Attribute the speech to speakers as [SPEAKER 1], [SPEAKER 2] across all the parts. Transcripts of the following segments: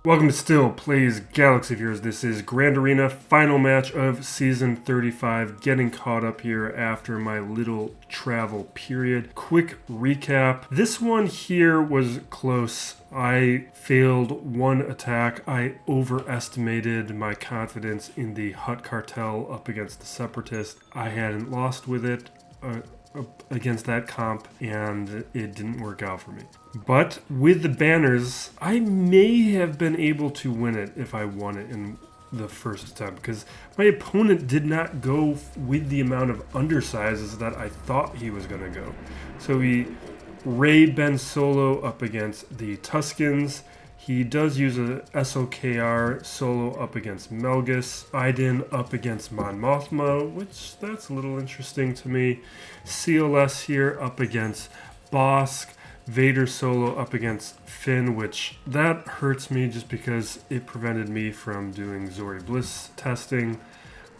[SPEAKER 1] Welcome to Still Plays Galaxy Viewers. This is Grand Arena, final match of Season 35. Getting caught up here after my little travel period. Quick recap. This one here was close. I failed one attack. I overestimated my confidence in the Hutt Cartel up against the Separatists. I hadn't lost with it against that comp, and it didn't work out for me. But with the banners, I may have been able to win it if I won it in the first attempt, because my opponent did not go with the amount of undersizes that I thought he was going to go. So he raid Ben Solo up against the Tuskens. He does use a SLKR solo up against Malgus. Iden up against Mon Mothma, which that's a little interesting to me. CLS here up against Bossk. Vader solo up against Finn, which that hurts me just because it prevented me from doing Zorii Bliss testing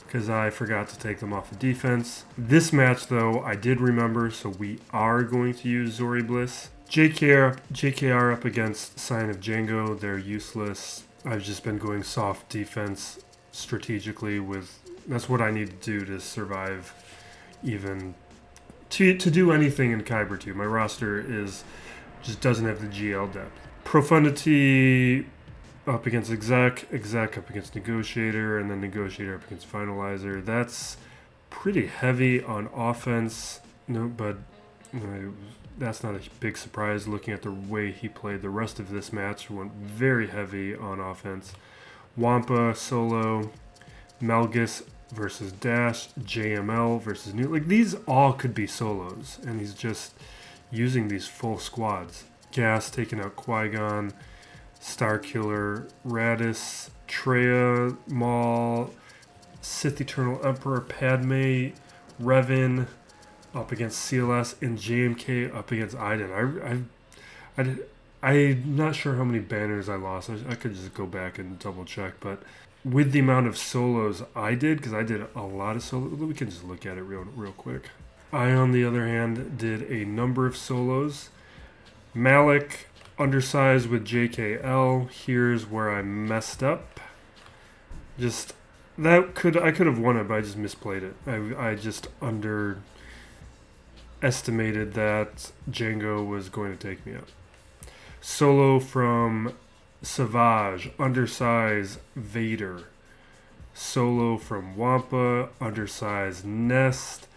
[SPEAKER 1] because I forgot to take them off of defense. This match, though, I did remember, so we are going to use Zorii Bliss. JKR up against Sign of Django. They're useless. I've just been going soft defense strategically with... That's what I need to do to survive even... To do anything in Kyber 2. My roster just doesn't have the GL depth. Profundity up against Exec up against Negotiator, and then Negotiator up against Finalizer. That's pretty heavy on offense. No, but... that's not a big surprise looking at the way he played the rest of this match. Went very heavy on offense. Wampa, solo, Malgus versus Dash, JML versus New. Like, these all could be solos, and he's just using these full squads. Gas taking out Qui-Gon, Starkiller, Raddus, Traya, Maul, Sith Eternal Emperor, Padme, Revan, up against CLS, and JMK up against Iden. I'm not sure how many banners I lost. I could just go back and double check, but with the amount of solos I did, because I did a lot of solos, we can just look at it real quick. I, on the other hand, did a number of solos. Malik, undersized with JKL. Here's where I messed up. I could have won it, but I just misplayed it. I just underestimated that Django was going to take me out. Solo from Savage, undersized Vader. Solo from Wampa, undersized Nest.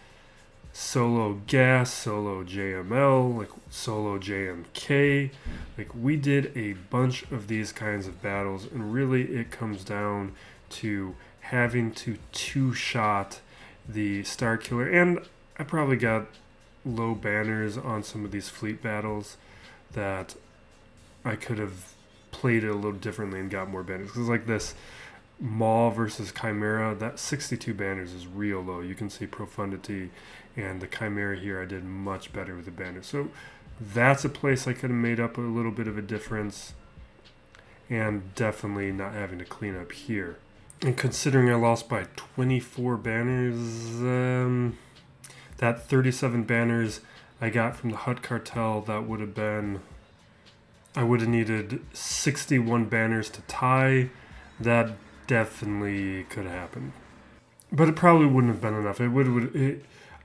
[SPEAKER 1] Solo Gas, solo JML, like solo JMK. Like, we did a bunch of these kinds of battles, and really it comes down to having to two-shot the Starkiller. And I probably got low banners on some of these fleet battles that I could have played it a little differently and got more banners. Because like this Maul versus Chimera, that 62 banners is real low. You can see Profundity and the Chimera here, I did much better with the banners. So that's a place I could have made up a little bit of a difference, and definitely not having to clean up here. And considering I lost by 24 banners, that 37 banners I got from the Hutt Cartel, that would have been... I would have needed 61 banners to tie. That definitely could have happened. But it probably wouldn't have been enough.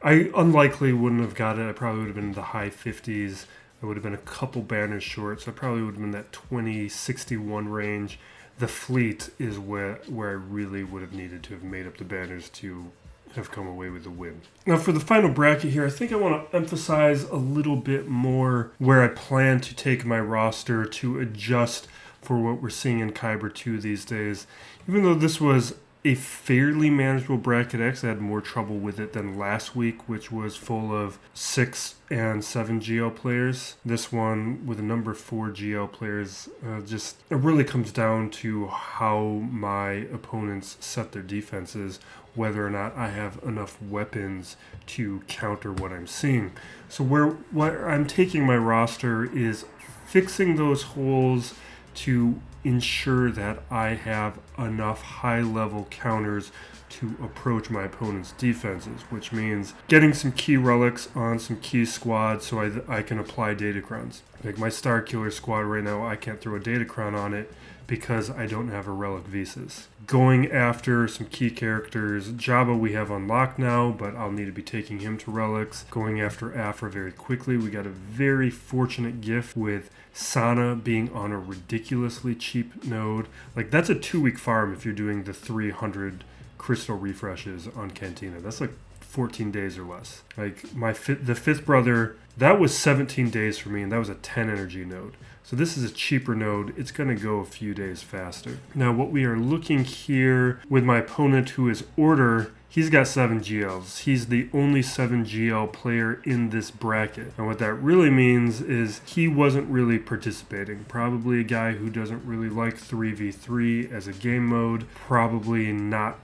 [SPEAKER 1] I unlikely wouldn't have got it. I probably would have been in the high 50s. I would have been a couple banners short, so I probably would have been that 20-61 range. The fleet is where I really would have needed to have made up the banners to have come away with the win. Now for the final bracket here, I think I want to emphasize a little bit more where I plan to take my roster to adjust for what we're seeing in Kyber 2 these days. Even though this was a fairly manageable bracket, I actually had more trouble with it than last week, which was full of 6 and 7 GL players. This one with a number 4 GL players, it really comes down to how my opponents set their defenses, whether or not I have enough weapons to counter what I'm seeing. So where I'm taking my roster is fixing those holes to ensure that I have enough high-level counters to approach my opponent's defenses, which means getting some key relics on some key squads so I can apply Datacrons. Like my Starkiller squad right now, I can't throw a Datacron on it because I don't have a relic Visas. Going after some key characters, Jabba we have unlocked now, but I'll need to be taking him to relics. Going after Afra very quickly. We got a very fortunate gift with Sana being on a ridiculously cheap node. Like that's a 2-week farm if you're doing the 300 crystal refreshes on Cantina. That's like 14 days or less. Like the fifth brother, that was 17 days for me, and that was a 10 energy node. So this is a cheaper node. It's going to go a few days faster. Now what we are looking here with my opponent, who is Order, he's got 7 GLs. He's the only 7 GL player in this bracket. And what that really means is he wasn't really participating. Probably a guy who doesn't really like 3v3 as a game mode. Probably not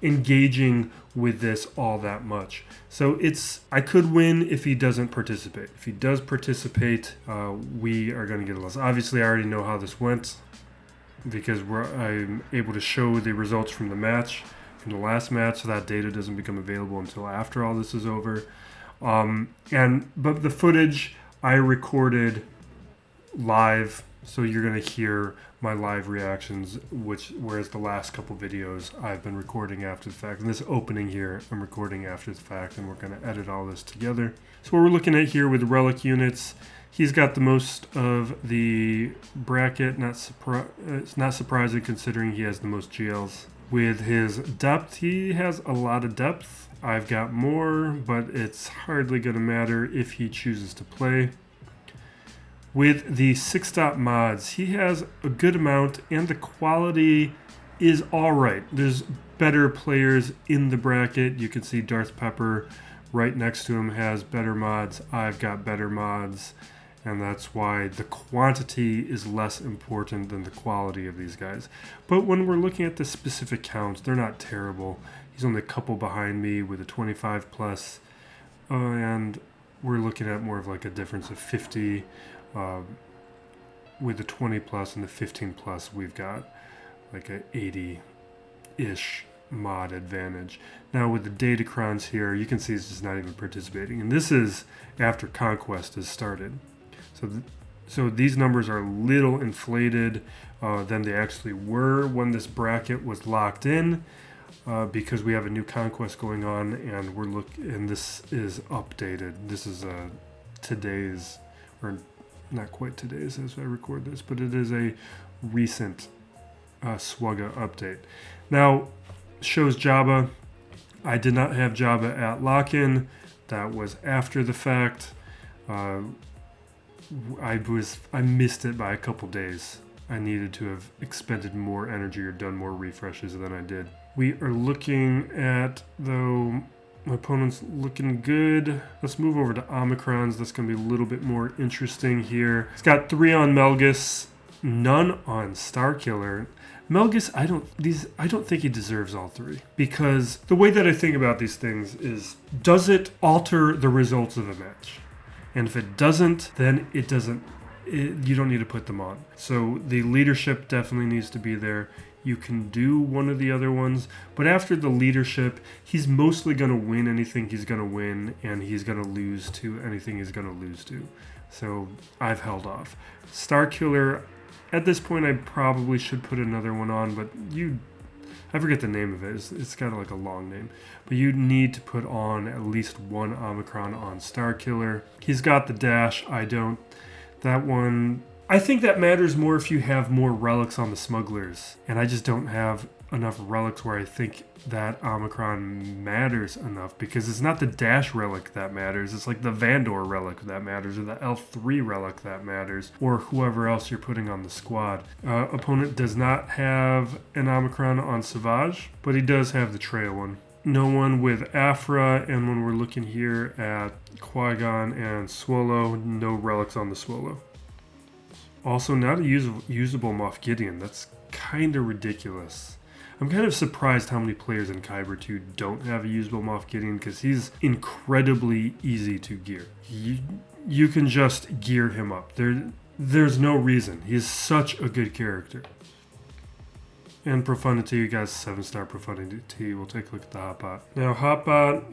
[SPEAKER 1] engaging with this all that much. So I could win if he doesn't participate. If he does participate, we are going to get a loss. Obviously, I already know how this went because I'm able to show the results from the match, from the last match, so that data doesn't become available until after all this is over. But the footage I recorded live, so you're going to hear my live reactions, whereas the last couple videos I've been recording after the fact. And this opening here, I'm recording after the fact, and we're going to edit all this together. So what we're looking at here with relic units, he's got the most of the bracket. It's not surprising considering he has the most GLs. With his depth, he has a lot of depth. I've got more, but it's hardly going to matter if he chooses to play. With the 6-dot mods, he has a good amount, and the quality is alright. There's better players in the bracket. You can see Darth Pepper right next to him has better mods. I've got better mods, and that's why the quantity is less important than the quality of these guys. But when we're looking at the specific counts, they're not terrible. He's only a couple behind me with a 25 plus, and we're looking at more of like a difference of 50. With the 20 plus and the 15 plus, we've got like a 80-ish mod advantage. Now with the Datacrons here, you can see it's just not even participating. And this is after Conquest has started. So these numbers are a little inflated than they actually were when this bracket was locked in, because we have a new Conquest going on, and this is updated. This is today's, or not quite today's as I record this, but it is a recent Swugga update. Now, shows Jabba. I did not have Jabba at lock-in. That was after the fact. I missed it by a couple days. I needed to have expended more energy or done more refreshes than I did. We are looking at, though, my opponent's looking good. Let's move over to Omicrons. That's going to be a little bit more interesting here. He's got 3 on Malgus, none on Starkiller. Malgus, I don't think he deserves all 3, because the way that I think about these things is, does it alter the results of a match? And if it doesn't, then it doesn't. You don't need to put them on. So the leadership definitely needs to be there. You can do one of the other ones, but after the leadership, he's mostly going to win anything he's going to win, and he's going to lose to anything he's going to lose to. So I've held off. Starkiller, at this point, I probably should put another one on, but I forget the name of it. It's got like a long name. But you need to put on at least one Omicron on Starkiller. He's got the dash. I don't. That one, I think that matters more if you have more relics on the smugglers. And I just don't have enough relics where I think that Omicron matters enough, because it's not the dash relic that matters. It's like the Vandor relic that matters, or the L3 relic that matters, or whoever else you're putting on the squad. Opponent does not have an Omicron on Savage, but he does have the Traya one. No one with Afra, and when we're looking here at Qui-Gon and Swolo, no relics on the Swolo. Also, not a usable Moff Gideon. That's kind of ridiculous. I'm kind of surprised how many players in Kyber 2 don't have a usable Moff Gideon, because he's incredibly easy to gear. You can just gear him up. there's no reason. He's such a good character. And Profundity, you guys 7-star Profundity. We'll take a look at the Hotbot. Now Hotbot,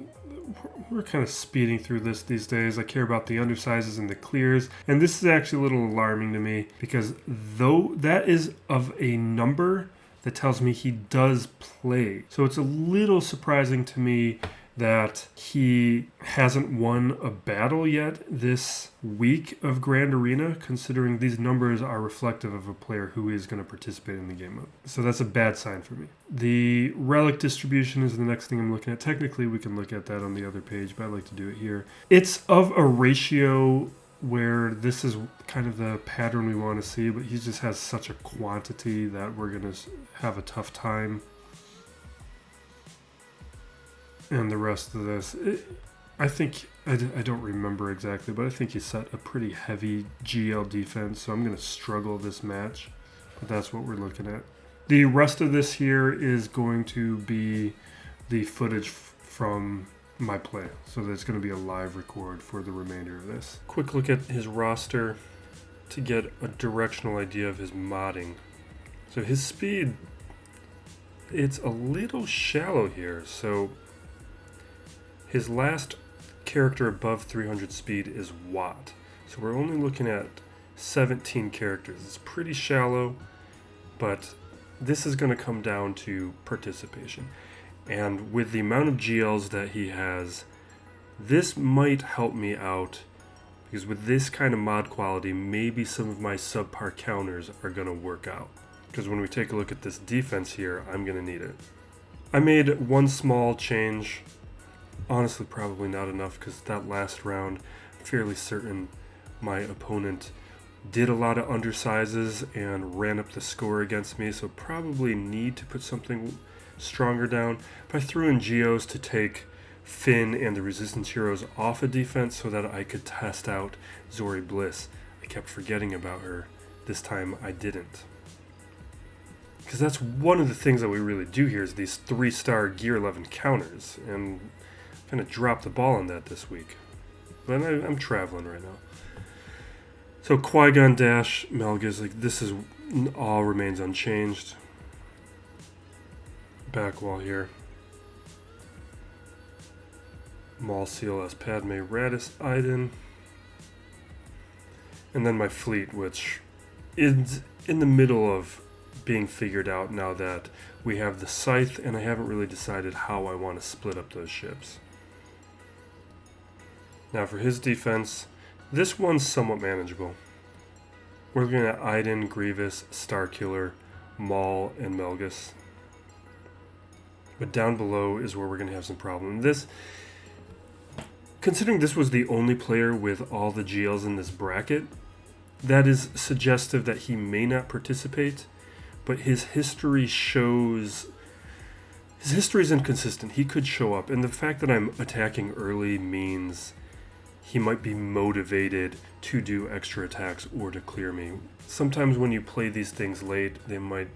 [SPEAKER 1] we're kind of speeding through this these days. I care about the undersizes and the clears. And this is actually a little alarming to me because though that is of a number that tells me he does play. So it's a little surprising to me that he hasn't won a battle yet this week of Grand Arena, considering these numbers are reflective of a player who is going to participate in the game mode. So that's a bad sign for me. The relic distribution is the next thing I'm looking at. Technically, we can look at that on the other page, but I like to do it here. It's of a ratio where this is kind of the pattern we want to see, but he just has such a quantity that we're going to have a tough time. And the rest of this, I think, I don't remember exactly, but I think he set a pretty heavy GL defense, so I'm going to struggle this match. But that's what we're looking at. The rest of this here is going to be the footage from my play. So there's going to be a live record for the remainder of this. Quick look at his roster to get a directional idea of his modding. So his speed, it's a little shallow here, so his last character above 300 speed is Watt. So we're only looking at 17 characters. It's pretty shallow, but this is going to come down to participation. And with the amount of GLs that he has, this might help me out, because with this kind of mod quality, maybe some of my subpar counters are going to work out. Because when we take a look at this defense here, I'm going to need it. I made one small change. Honestly, probably not enough, because that last round, I'm fairly certain my opponent did a lot of undersizes and ran up the score against me, so probably need to put something stronger down. But I threw in Geos to take Finn and the resistance heroes off of defense so that I could test out Zorii Bliss. I kept forgetting about her. This time I didn't. Because that's one of the things that we really do here is these 3-star Gear 11 counters, and kind of dropped the ball on that this week. But I'm traveling right now. So Qui-Gon Dash, Malgus, like this is all remains unchanged. Back wall here. Maul, CLS, Padme, Raddus, Iden. And then my fleet, which is in the middle of being figured out now that we have the Scythe, and I haven't really decided how I want to split up those ships. Now for his defense, this one's somewhat manageable. We're looking at Iden, Grievous, Starkiller, Maul, and Malgus. But down below is where we're going to have some problems. This, considering this was the only player with all the GLs in this bracket, that is suggestive that he may not participate, but his history shows... His history is inconsistent. He could show up, and the fact that I'm attacking early means he might be motivated to do extra attacks or to clear me. Sometimes when you play these things late, they might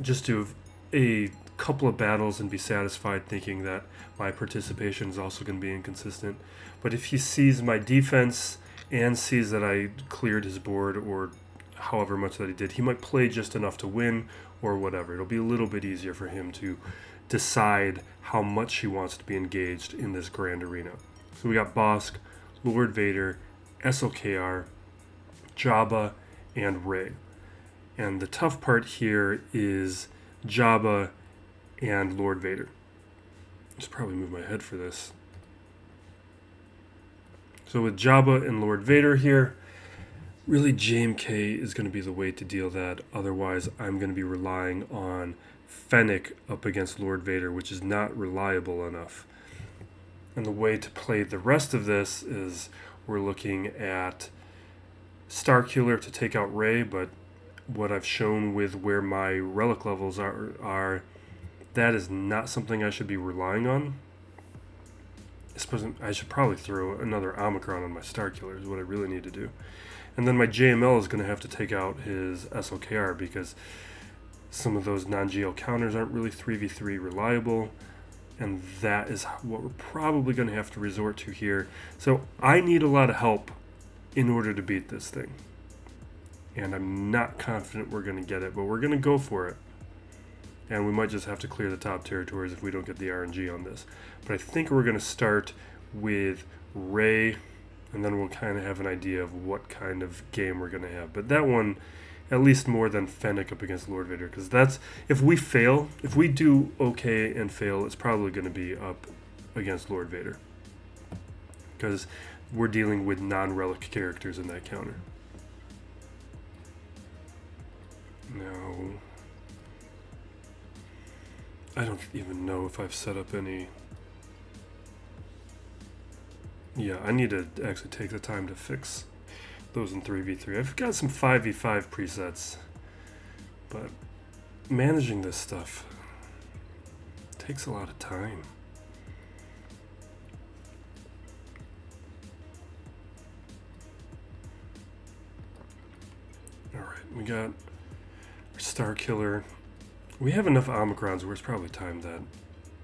[SPEAKER 1] just do a couple of battles and be satisfied thinking that my participation is also going to be inconsistent. But if he sees my defense and sees that I cleared his board or however much that he did, he might play just enough to win or whatever. It'll be a little bit easier for him to decide how much he wants to be engaged in this Grand Arena. So we got Bossk, Lord Vader, SLKR, Jabba, and Rey. And the tough part here is Jabba and Lord Vader. I should probably move my head for this. So with Jabba and Lord Vader here, really JMK is going to be the way to deal that. Otherwise, I'm going to be relying on Fennec up against Lord Vader, which is not reliable enough. And the way to play the rest of this is we're looking at Starkiller to take out Rey, but what I've shown with where my relic levels are that is not something I should be relying on. I should probably throw another Omicron on my Starkiller is what I really need to do. And then my JML is going to have to take out his SLKR because some of those non-GL counters aren't really 3v3 reliable. And that is what we're probably going to have to resort to here. So I need a lot of help in order to beat this thing. And I'm not confident we're going to get it, but we're going to go for it. And we might just have to clear the top territories if we don't get the RNG on this. But I think we're going to start with Rey, and then we'll kind of have an idea of what kind of game we're going to have. But that one, at least more than Fennec up against Lord Vader, because that's, if we do okay and fail, it's probably going to be up against Lord Vader. Because we're dealing with non-relic characters in that counter. No. I don't even know if I've set up any... Yeah, I need to actually take the time to fix those in 3v3. I've got some 5v5 presets, but managing this stuff takes a lot of time. Alright, we got our Starkiller. We have enough Omicrons where it's probably time that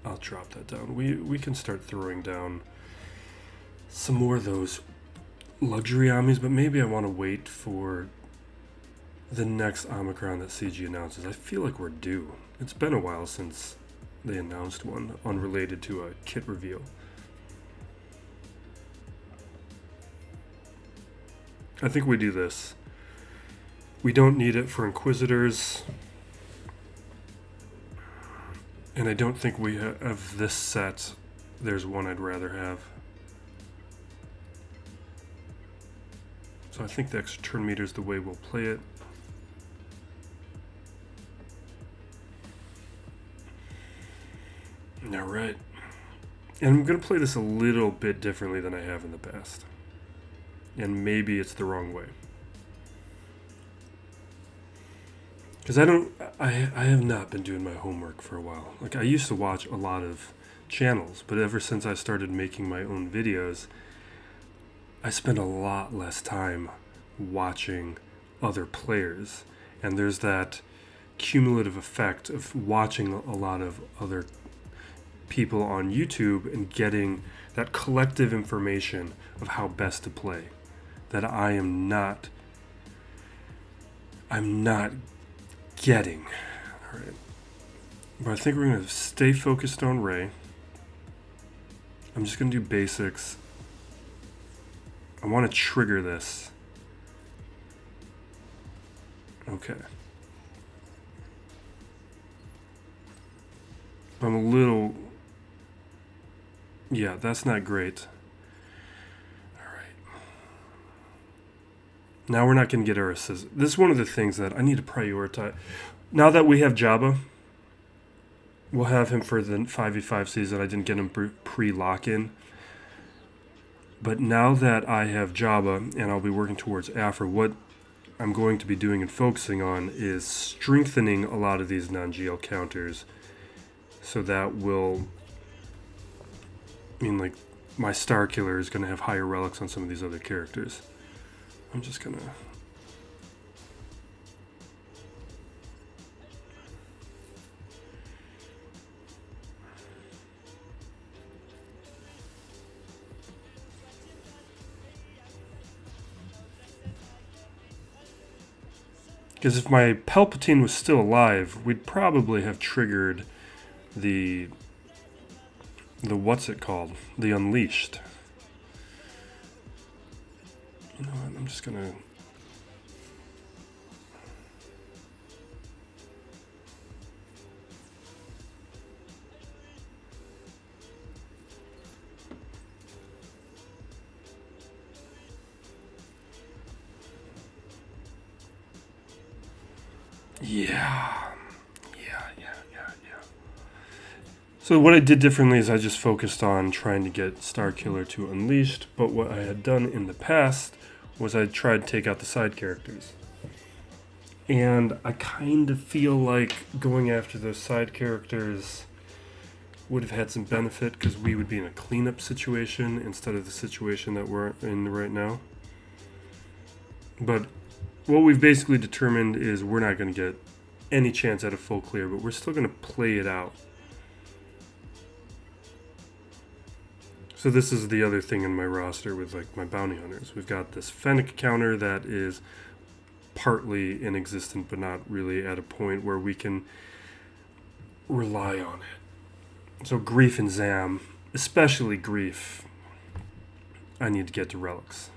[SPEAKER 1] I'll drop that down. We can start throwing down some more of those luxury Omnis, but maybe I want to wait for the next Omicron that CG announces. I feel like we're due. It's been a while since they announced one unrelated to a kit reveal. I think we do this. We don't need it for Inquisitors. And I don't think we have this set. There's one I'd rather have. So I think the extra turn meter is the way we'll play it. Alright. And I'm going to play this a little bit differently than I have in the past. And maybe it's the wrong way. Because I have not been doing my homework for a while. Like, I used to watch a lot of channels, but ever since I started making my own videos, I spend a lot less time watching other players. And there's that cumulative effect of watching a lot of other people on YouTube and getting that collective information of how best to play that I'm not getting. All right. But I think we're going to stay focused on Rey. I'm just going to do basics. I want to trigger this. Okay. I'm a little... Yeah, that's not great. Alright. Now we're not going to get our assist. This is one of the things that I need to prioritize. Now that we have Jabba, we'll have him for the 5v5 season. I didn't get him pre-lock-in. But now that I have Jabba, and I'll be working towards Afra, what I'm going to be doing and focusing on is strengthening a lot of these non-GL counters. So that will... I mean, like, my Starkiller is going to have higher relics on some of these other characters. I'm just going to... Because if my Palpatine was still alive, we'd probably have triggered the what's it called? The Unleashed. You know what? I'm just gonna... Yeah. So what I did differently is I just focused on trying to get Starkiller to Unleashed, but what I had done in the past was I tried to take out the side characters. And I kind of feel like going after those side characters would have had some benefit because we would be in a cleanup situation instead of the situation that we're in right now. But what we've basically determined is we're not going to get any chance at a full clear, but we're still going to play it out. So this is the other thing in my roster with like my bounty hunters. We've got this Fennec counter that is partly inexistent, but not really at a point where we can rely on it. So Grief and Zam, especially Grief, I need to get to relics.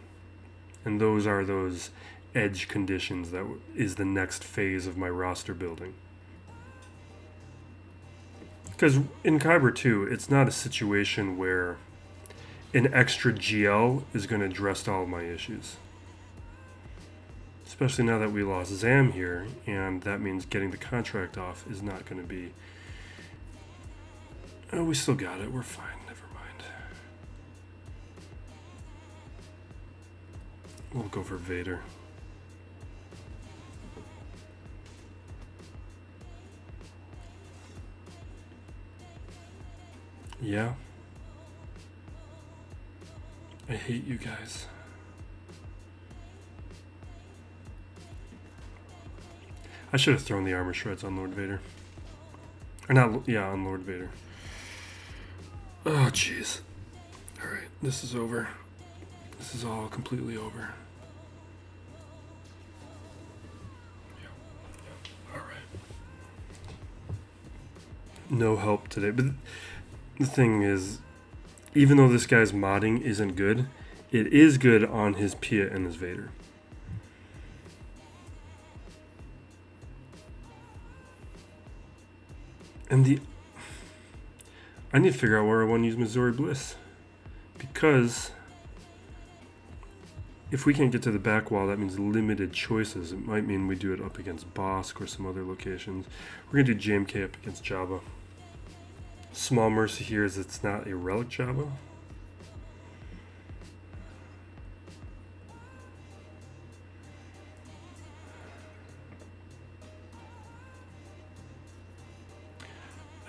[SPEAKER 1] And those are those edge conditions that is the next phase of my roster building. Because in Kyber 2, it's not a situation where an extra GL is going to address all of my issues. Especially now that we lost Zam here, and that means getting the contract off is not going to be... Oh, we still got it. We're fine. Never mind. We'll go for Vader. Yeah. I hate you guys. I should have thrown the armor shreds on Lord Vader. Or not, yeah, on Lord Vader. Oh, jeez. Alright, this is over. This is all completely over. Yeah. Alright. No help today. But the thing is, even though this guy's modding isn't good, it is good on his Pia and his Vader. And I need to figure out where I want to use my Zorii Bliss. Because if we can't get to the back wall, that means limited choices. It might mean we do it up against Bossk or some other locations. We're going to do JMK up against Jabba. Small mercy here is it's not a relic Jabba.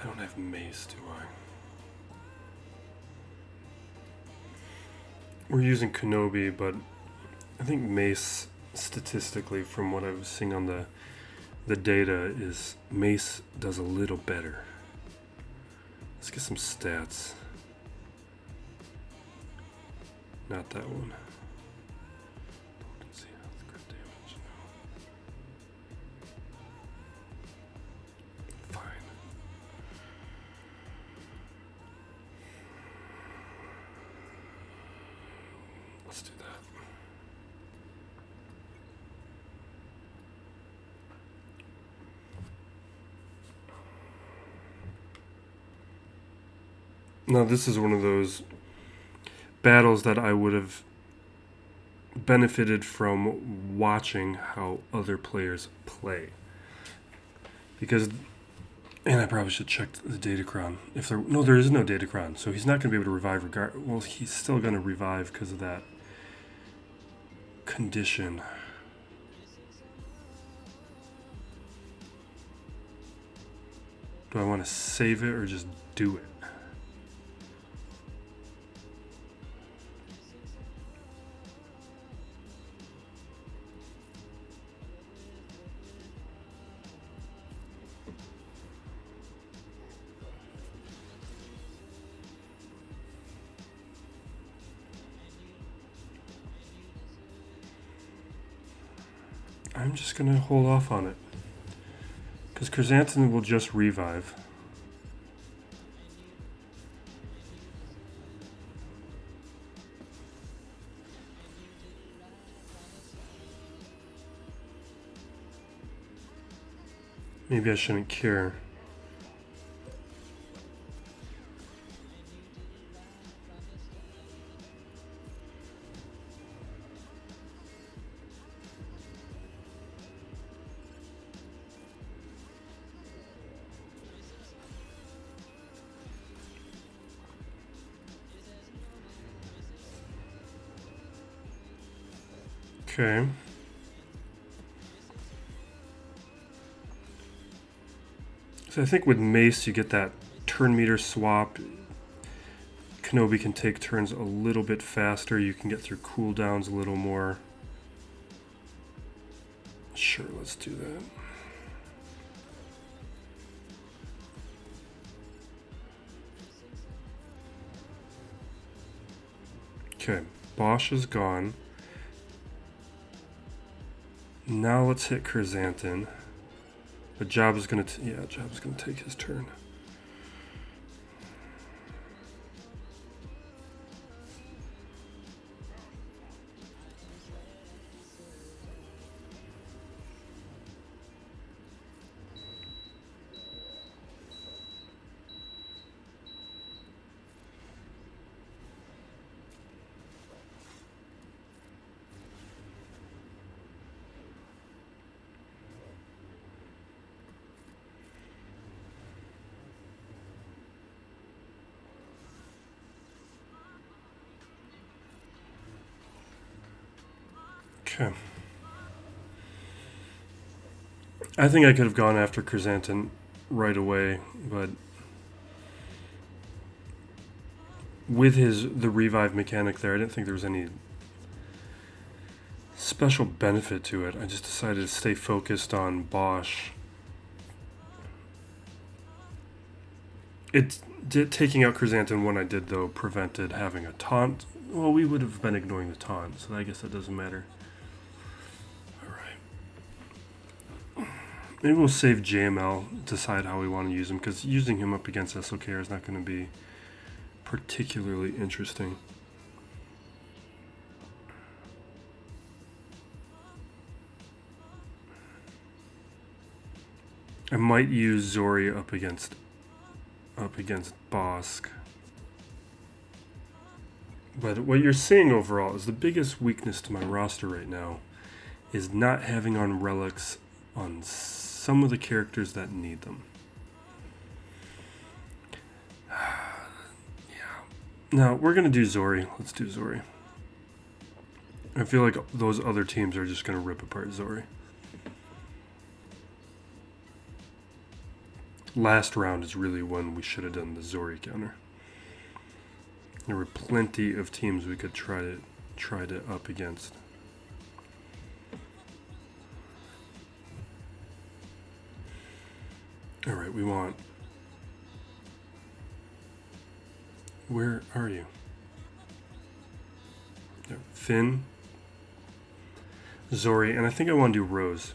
[SPEAKER 1] I don't have mace, do I? We're using Kenobi, but I think mace, statistically, from what I was seeing on the data, is mace does a little better. Let's get some stats. Not that one. Potency, health, crit damage, no. Fine. Let's do that. Now this is one of those battles that I would have benefited from watching how other players play. Because, and I probably should check the Datacron. If there, no, there is no Datacron, so he's not going to be able to revive well, he's still going to revive because of that condition. Do I want to save it or just do it? I'm just going to hold off on it. Because Chrysanthemum will just revive. Maybe I shouldn't cure. Okay. So I think with Mace you get that turn meter swap. Kenobi can take turns a little bit faster. You can get through cooldowns a little more. Sure, let's do that. Okay, Bosch is gone. Now let's hit Chrysanthemum. But Jabba's gonna Jabba's gonna take his turn. Okay. I think I could have gone after Chrysanthemum right away, but with the revive mechanic there, I didn't think there was any special benefit to it. I just decided to stay focused on Bosch. Taking out Chrysanthemum when I did, though, prevented having a taunt. Well, we would have been ignoring the taunt, so I guess that doesn't matter. Maybe we'll save JML, decide how we want to use him, because using him up against SLKR is not going to be particularly interesting. I might use Zorii up against Bossk. But what you're seeing overall is the biggest weakness to my roster right now is not having on relics on some of the characters that need them. Yeah. Now, we're going to do Zorii. Let's do Zorii. I feel like those other teams are just going to rip apart Zorii. Last round is really when we should have done the Zorii counter. There were plenty of teams we could try to up against. All right, we want... Where are you? There. Finn, Zorii, and I think I want to do Rose.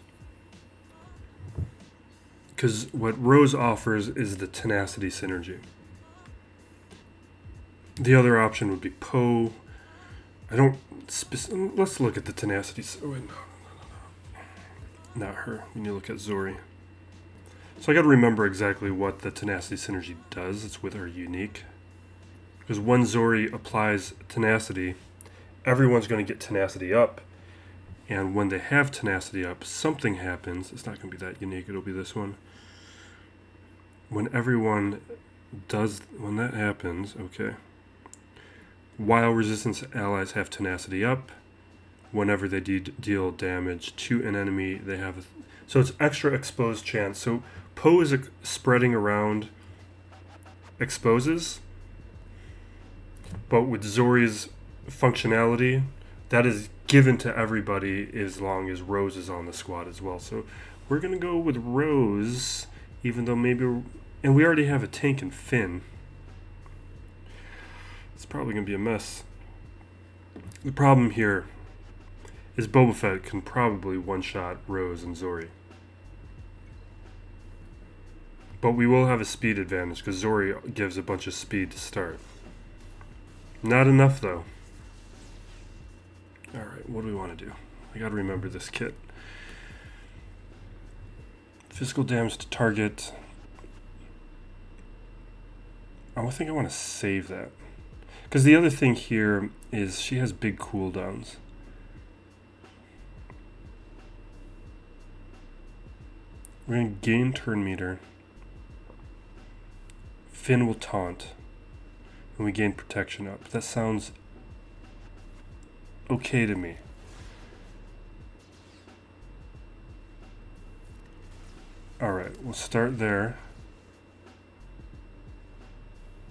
[SPEAKER 1] Because what Rose offers is the tenacity synergy. The other option would be Poe. Let's look at the tenacity. Oh, wait, no. Not her. We need to look at Zorii. So I got to remember exactly what the tenacity synergy does. It's with her unique. Because when Zorii applies tenacity, everyone's going to get tenacity up. And when they have tenacity up, something happens. It's not going to be that unique. It'll be this one. When that happens, okay. While resistance allies have tenacity up, whenever they deal damage to an enemy, they have so it's extra exposed chance. So Poe is spreading around exposes, but with Zorii's functionality, that is given to everybody as long as Rose is on the squad as well. So we're going to go with Rose, even though and we already have a tank and Finn. It's probably going to be a mess. The problem here is Boba Fett can probably one-shot Rose and Zorii. But we will have a speed advantage because Zorii gives a bunch of speed to start. Not enough, though. Alright, what do we want to do? I gotta remember this kit. Physical damage to target. I think I want to save that. Because the other thing here is she has big cooldowns. We're going to gain turn meter. Finn will taunt. And we gain protection up. That sounds okay to me. Alright, we'll start there.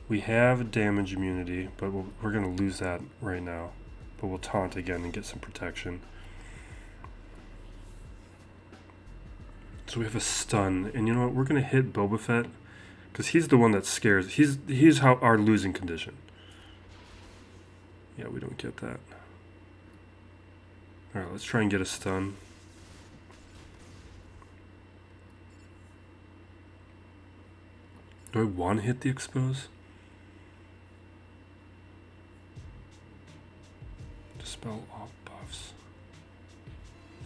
[SPEAKER 1] We have damage immunity, but we're going to lose that right now. But we'll taunt again and get some protection. So we have a stun. And you know what? We're going to hit Boba Fett. Because he's the one that scares. He's our losing condition. Yeah, we don't get that. Alright, let's try and get a stun. Do I want to hit the expose? Dispel all buffs.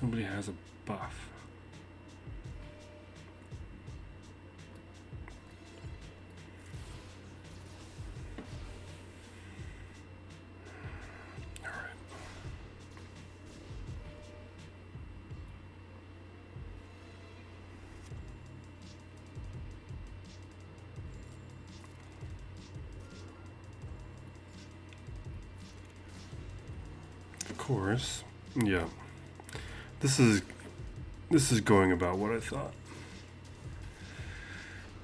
[SPEAKER 1] Nobody has a buff. Course, yeah. This is going about what I thought.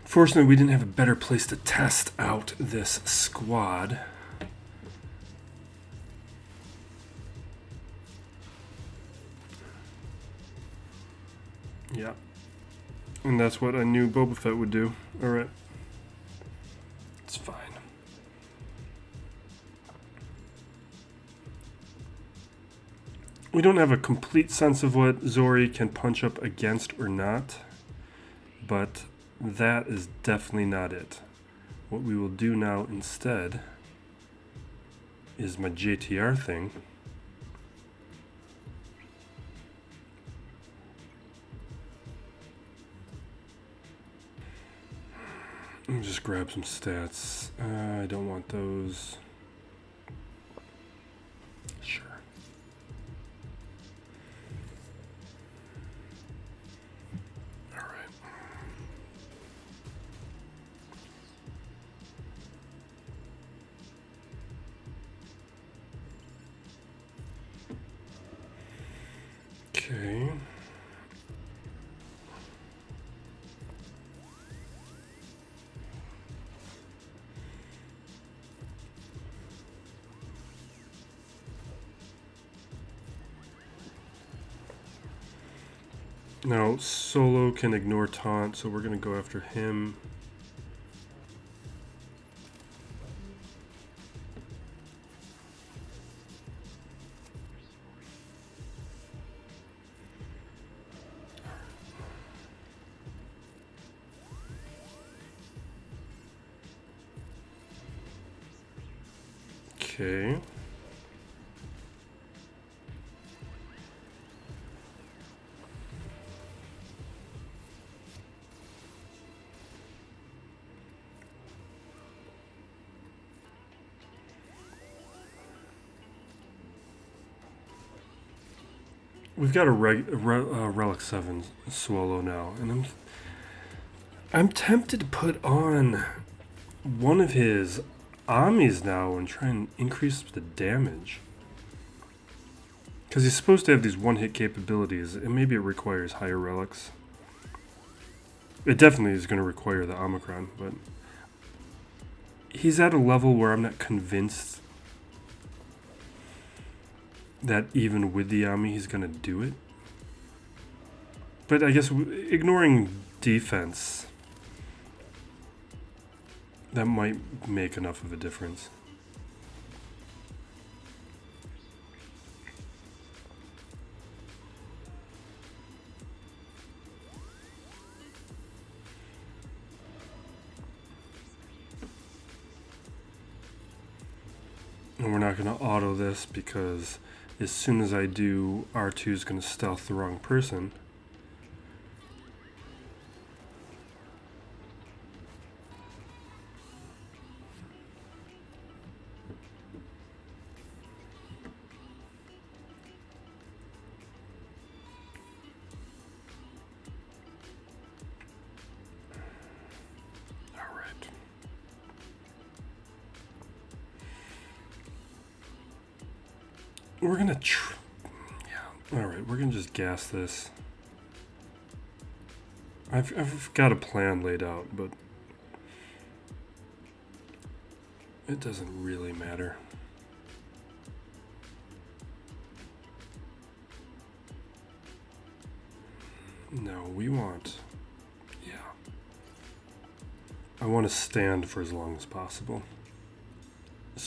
[SPEAKER 1] Fortunately, we didn't have a better place to test out this squad. Yeah, and that's what I knew Boba Fett would do. All right, it's fine. We don't have a complete sense of what Zorii can punch up against or not, but that is definitely not it. What we will do now instead is my JTR thing. Let me just grab some stats. I don't want those. Sure. Okay. Now, Swolo can ignore taunt, so we're going to go after him. Okay. We've got a Relic 7 Swolo now, and I'm tempted to put on one of his Amis now and try and increase the damage. Because he's supposed to have these one-hit capabilities, and maybe it requires higher relics. It definitely is going to require the Omicron, but he's at a level where I'm not convinced that even with the Ami he's going to do it. But I guess ignoring defense, that might make enough of a difference. And we're not going to auto this because as soon as I do, R2 is going to stealth the wrong person. We're gonna alright, we're gonna just gas this. I've got a plan laid out, but it doesn't really matter. No, we want, I want to stand for as long as possible.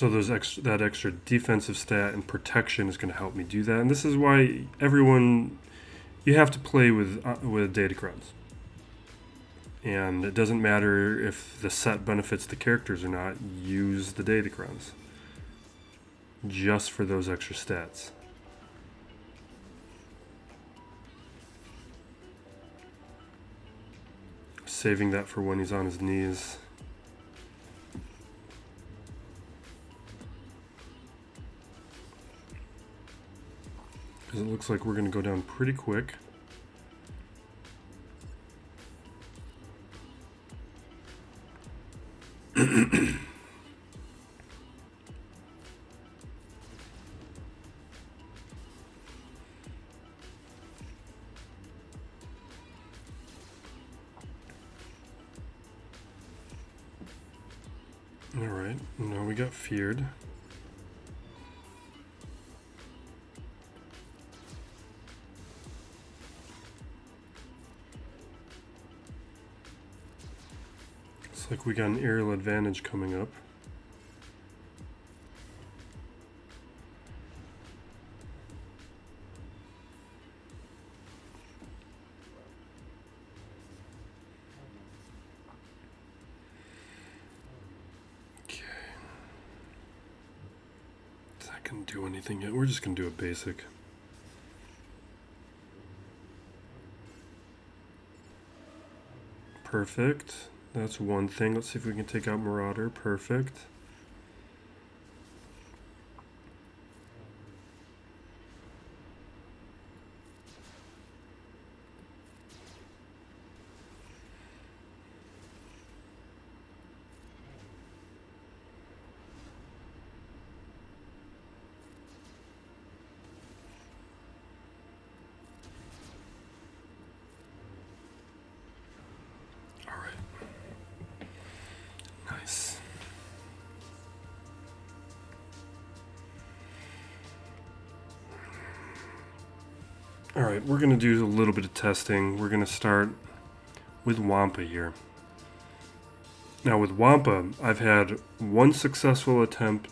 [SPEAKER 1] So that extra defensive stat and protection is going to help me do that. And this is why you have to play with Datacrons. And it doesn't matter if the set benefits the characters or not, use the Datacrons. Just for those extra stats. Saving that for when he's on his knees. Because it looks like we're going to go down pretty quick. Alright, now we got feared. Looks like we got an aerial advantage coming up. Do anything yet. We're just going to do a basic. Perfect. That's one thing. Let's see if we can take out Marauder. Perfect. Alright, we're going to do a little bit of testing. We're going to start with Wampa here. Now with Wampa, I've had one successful attempt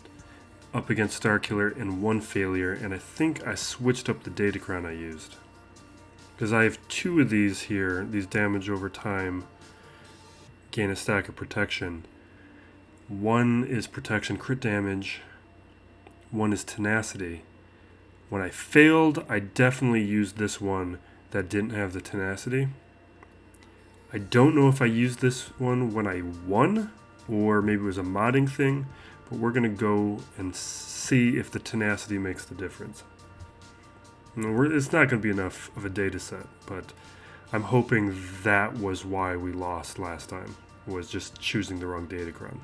[SPEAKER 1] up against Starkiller and one failure, and I think I switched up the Datacron I used. Because I have two of these here, these damage over time, gain a stack of protection. One is protection crit damage, one is tenacity. When I failed, I definitely used this one that didn't have the tenacity. I don't know if I used this one when I won, or maybe it was a modding thing, but we're going to go and see if the tenacity makes the difference. It's not going to be enough of a data set, but I'm hoping that was why we lost last time, was just choosing the wrong Datacron.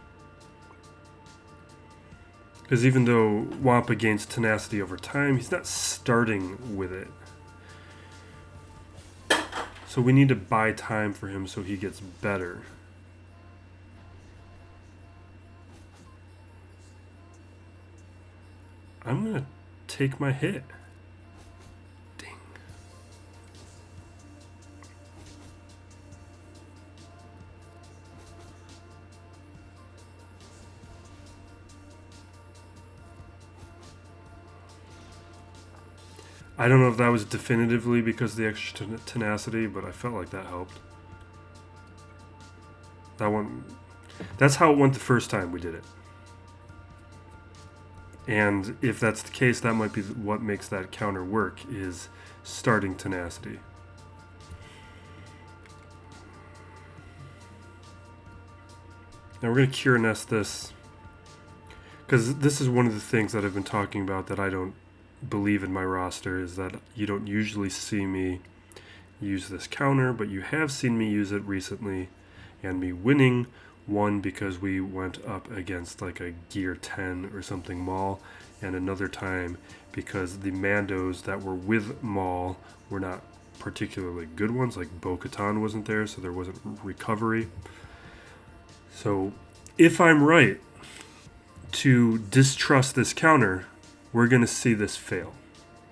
[SPEAKER 1] Because even though Wampa gains tenacity over time, he's not starting with it. So we need to buy time for him so he gets better. I'm going to take my hit. Ding. I don't know if that was definitively because of the extra tenacity, but I felt like that helped. That's how it went the first time we did it. And if that's the case, that might be what makes that counter work, is starting tenacity. Now we're going to Qira nest this, because this is one of the things that I've been talking about that I don't believe in my roster, is that you don't usually see me use this counter, but you have seen me use it recently, and me winning one because we went up against like a gear 10 or something Maul, and another time because the Mandos that were with Maul were not particularly good ones, like Bo-Katan wasn't there, so there wasn't recovery. So if I'm right to distrust this counter, we're going to see this fail.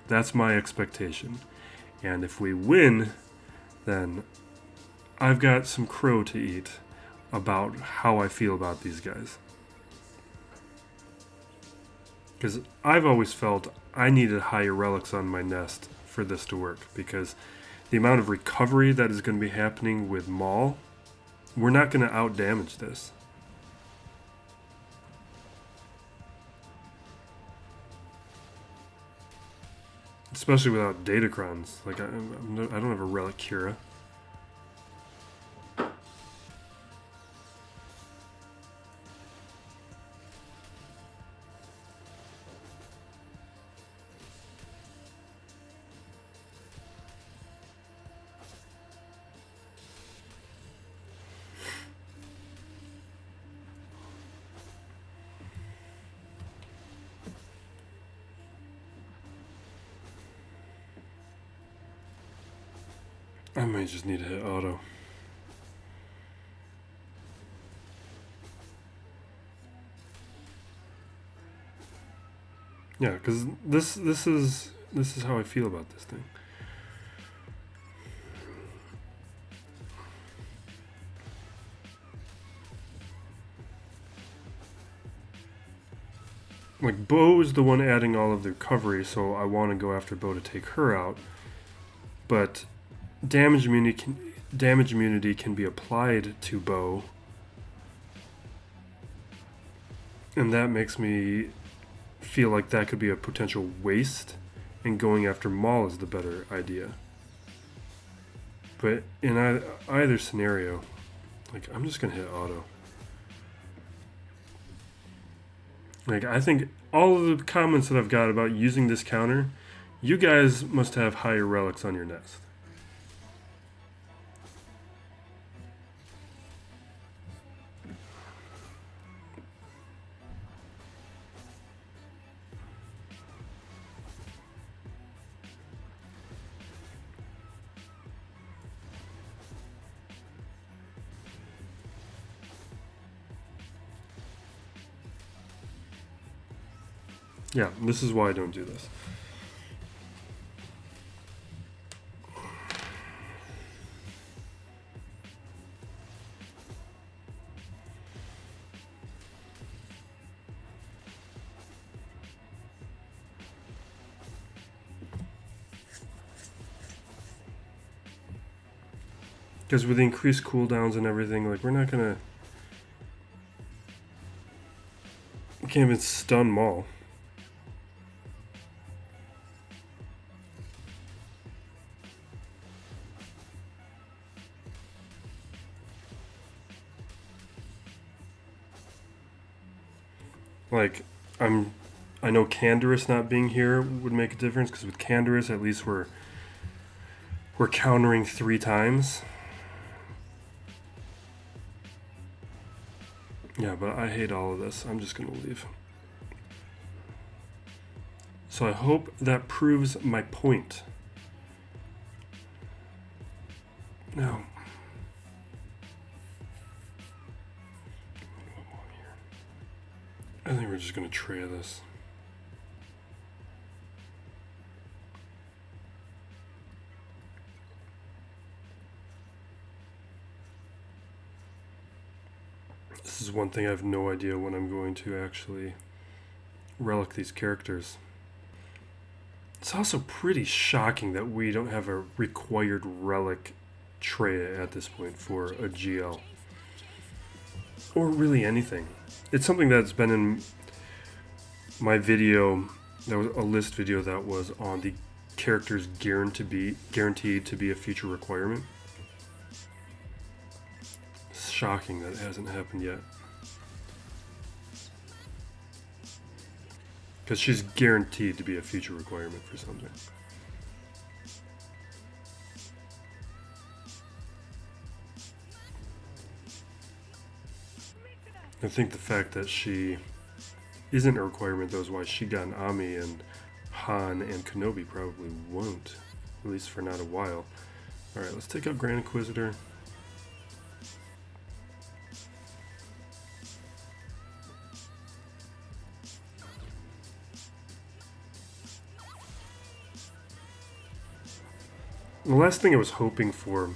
[SPEAKER 1] That's my expectation. And if we win, then I've got some crow to eat about how I feel about these guys. Because I've always felt I needed higher relics on my nest for this to work, because the amount of recovery that is going to be happening with Maul, we're not going to out-damage this. Especially without Datacrons. Like, I don't have a relic Qira. I might just need to hit auto. Yeah, because this is how I feel about this thing. Like, Bo is the one adding all of the recovery, so I want to go after Bo to take her out. But damage immunity can be applied to Bo, and that makes me feel like that could be a potential waste, and going after Maul is the better idea. But in either scenario, like, I'm just gonna hit auto. Like, I think all of the comments that I've got about using this counter, you guys must have higher relics on your nest. Yeah, this is why I don't do this. Because with the increased cooldowns and everything, like, we're not gonna... We can't even stun Maul. Like, I know Canderous not being here would make a difference, because with Canderous, at least we're countering 3 times. Yeah, but I hate all of this. I'm just gonna leave. So I hope that proves my point. No. I think we're just gonna Traya this. This is one thing I have no idea when I'm going to actually relic these characters. It's also pretty shocking that we don't have a required relic Traya at this point for a GL. Or really anything. It's something that's been in my video, there was a list video that was on the characters guaranteed to be a future requirement. It's shocking that it hasn't happened yet. Because she's guaranteed to be a future requirement for something. I think the fact that she isn't a requirement, though, is why she got an Ami, and Han and Kenobi probably won't. At least for not a while. Alright, let's take out Grand Inquisitor. The last thing I was hoping for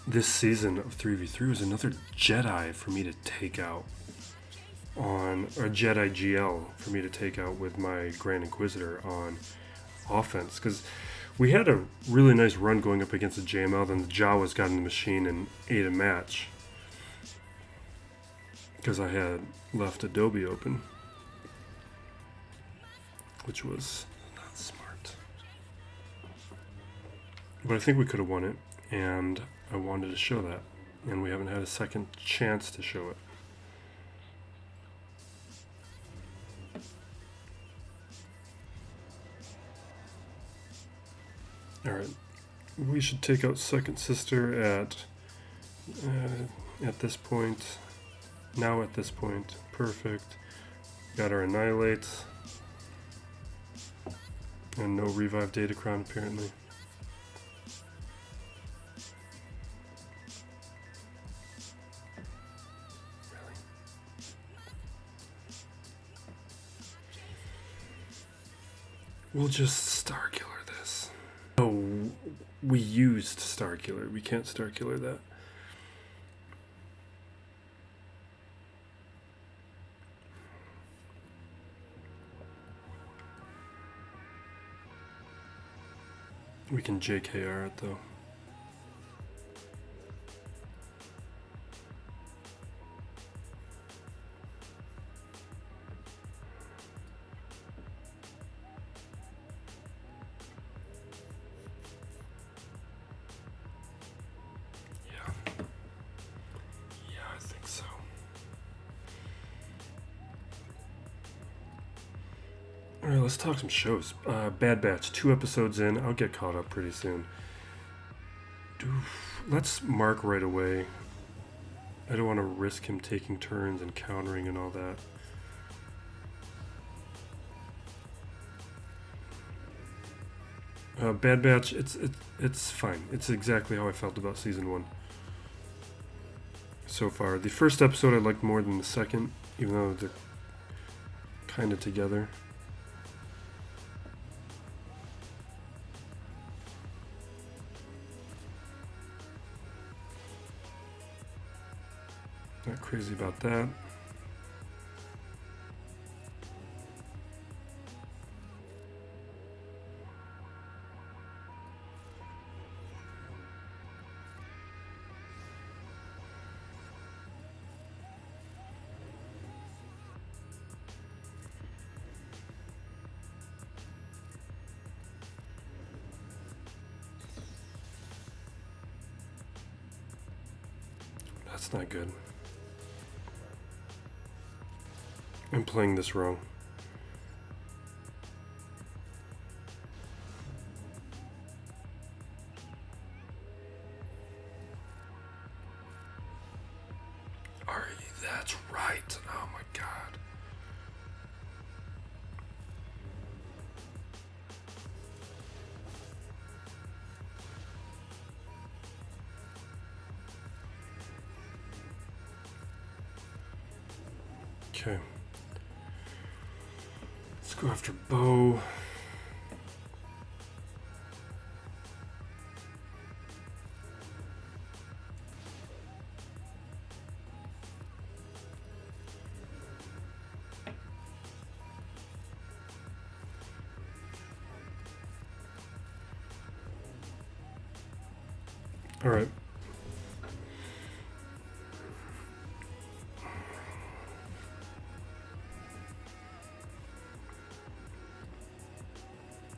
[SPEAKER 1] this season of 3v3 was another Jedi for me to take out. on a Jedi GL for me to take out with my Grand Inquisitor on offense, because we had a really nice run going up against the JML, then the Jawas got in the machine and ate a match because I had left Adobe open, which was not smart. But I think we could have won it, and I wanted to show that, and we haven't had a second chance to show it. Alright, we should take out Second Sister at this point. Now at this point. Perfect. Got our Annihilates. And no Revive Datacron apparently. Really? We'll just Starkiller this. Oh, we used Starkiller. We can't Starkiller that. We can JKR it though. Alright, let's talk some shows. Bad Batch, 2 episodes in. I'll get caught up pretty soon. Let's mark right away. I don't want to risk him taking turns and countering and all that. Bad Batch, it's fine. It's exactly how I felt about Season 1 so far. The first episode I liked more than the second, even though they're kind of together. Not crazy about that. That's not good. I'm playing this wrong. That's right. Oh my god. Okay. Let's go after Bo. All right.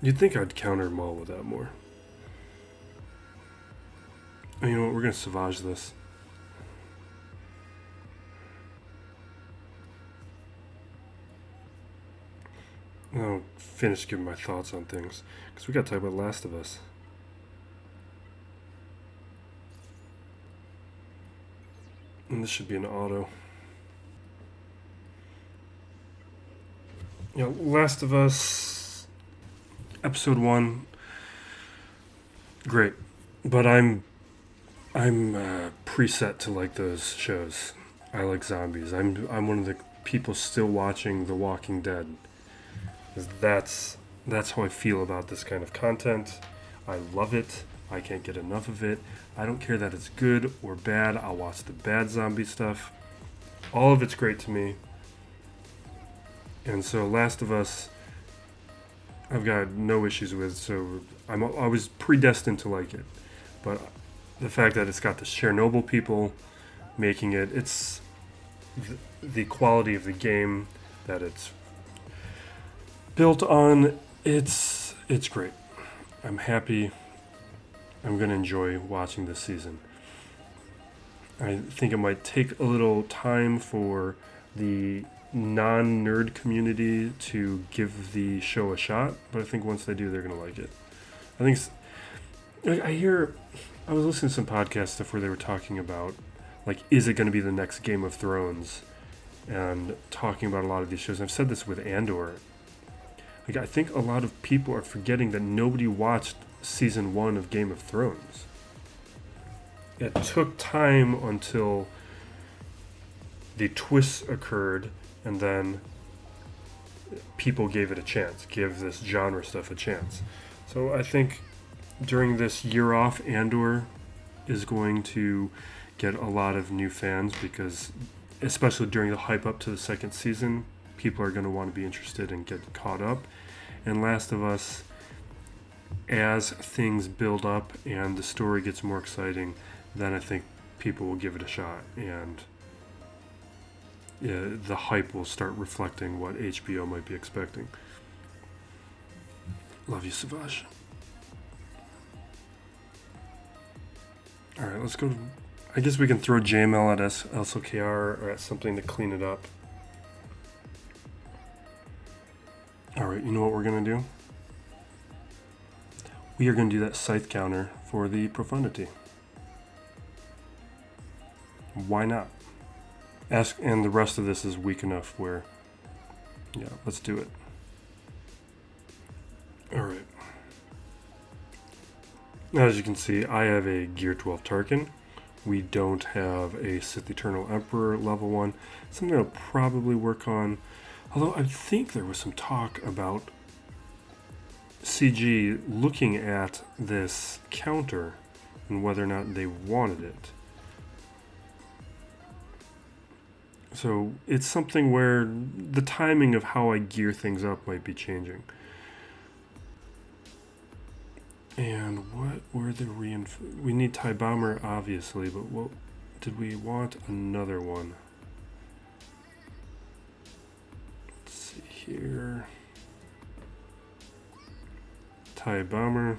[SPEAKER 1] You'd think I'd counter Maul with that more. Oh, you know what? We're going to Savage this. I'll finish giving my thoughts on things, because we got to talk about Last of Us. And this should be an auto. Yeah, Last of Us, episode 1, great. But I'm preset to like those shows. I like zombies. I'm one of the people still watching The Walking Dead. That's how I feel about this kind of content. I love it. I can't get enough of it. I don't care that it's good or bad. I'll watch the bad zombie stuff. All of it's great to me. And so Last of Us, I've got no issues with, so I was predestined to like it. But the fact that it's got the Chernobyl people making it, it's the quality of the game that it's built on, it's great. I'm happy. I'm going to enjoy watching this season. I think it might take a little time for the non-nerd community to give the show a shot, but I think once they do, they're going to like it. I think I was listening to some podcast stuff where they were talking about, like, is it going to be the next Game of Thrones? And talking about a lot of these shows. And I've said this with Andor. Like, I think a lot of people are forgetting that nobody watched season 1 of Game of Thrones. It took time until the twists occurred, and then people gave it a chance, give this genre stuff a chance. So I think during this year off, Andor is going to get a lot of new fans because, especially during the hype up to the second season, people are going to want to be interested and get caught up. And Last of Us, as things build up and the story gets more exciting, then I think people will give it a shot, and the hype will start reflecting what HBO might be expecting. Love you, Savage. Alright, let's go. I guess we can throw JML at SLKR or at something to clean it up. Alright, you know what we're going to do? We are going to do that Scythe counter for the Profundity. Why not? And the rest of this is weak enough where, yeah, let's do it. Alright. As you can see, I have a Gear 12 Tarkin. We don't have a Sith Eternal Emperor level 1. Something I'll probably work on. Although I think there was some talk about CG looking at this counter and whether or not they wanted it. So it's something where the timing of how I gear things up might be changing. And what were the we need TIE Bomber, obviously, but what did we want? Another one. Let's see here. TIE Bomber.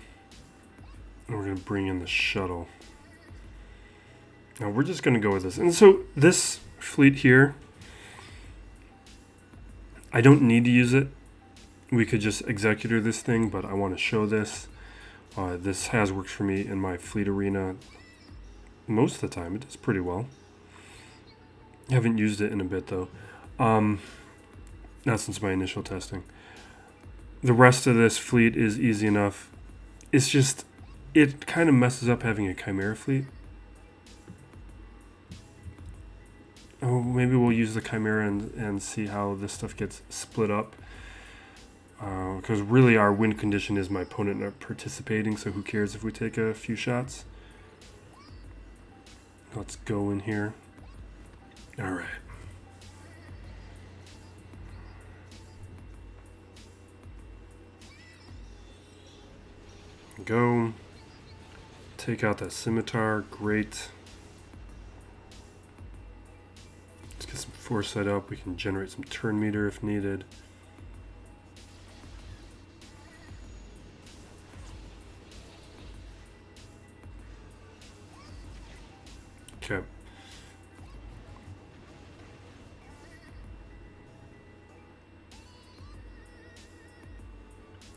[SPEAKER 1] And we're going to bring in the shuttle. Now we're just going to go with this. And so this fleet here, I don't need to use it. We could just Executor this thing, but I want to show this. This has worked for me in my fleet arena most of the time. It does pretty well. I haven't used it in a bit, though. Not since my initial testing. The rest of this fleet is easy enough. It's just, it kind of messes up having a Chimera fleet. Oh, maybe we'll use the Chimera and see how this stuff gets split up. Because really our win condition is my opponent not participating, so who cares if we take a few shots. Let's go in here. Alright. Go. Take out that scimitar. Great. Let's get some foresight up. We can generate some turn meter if needed. Okay.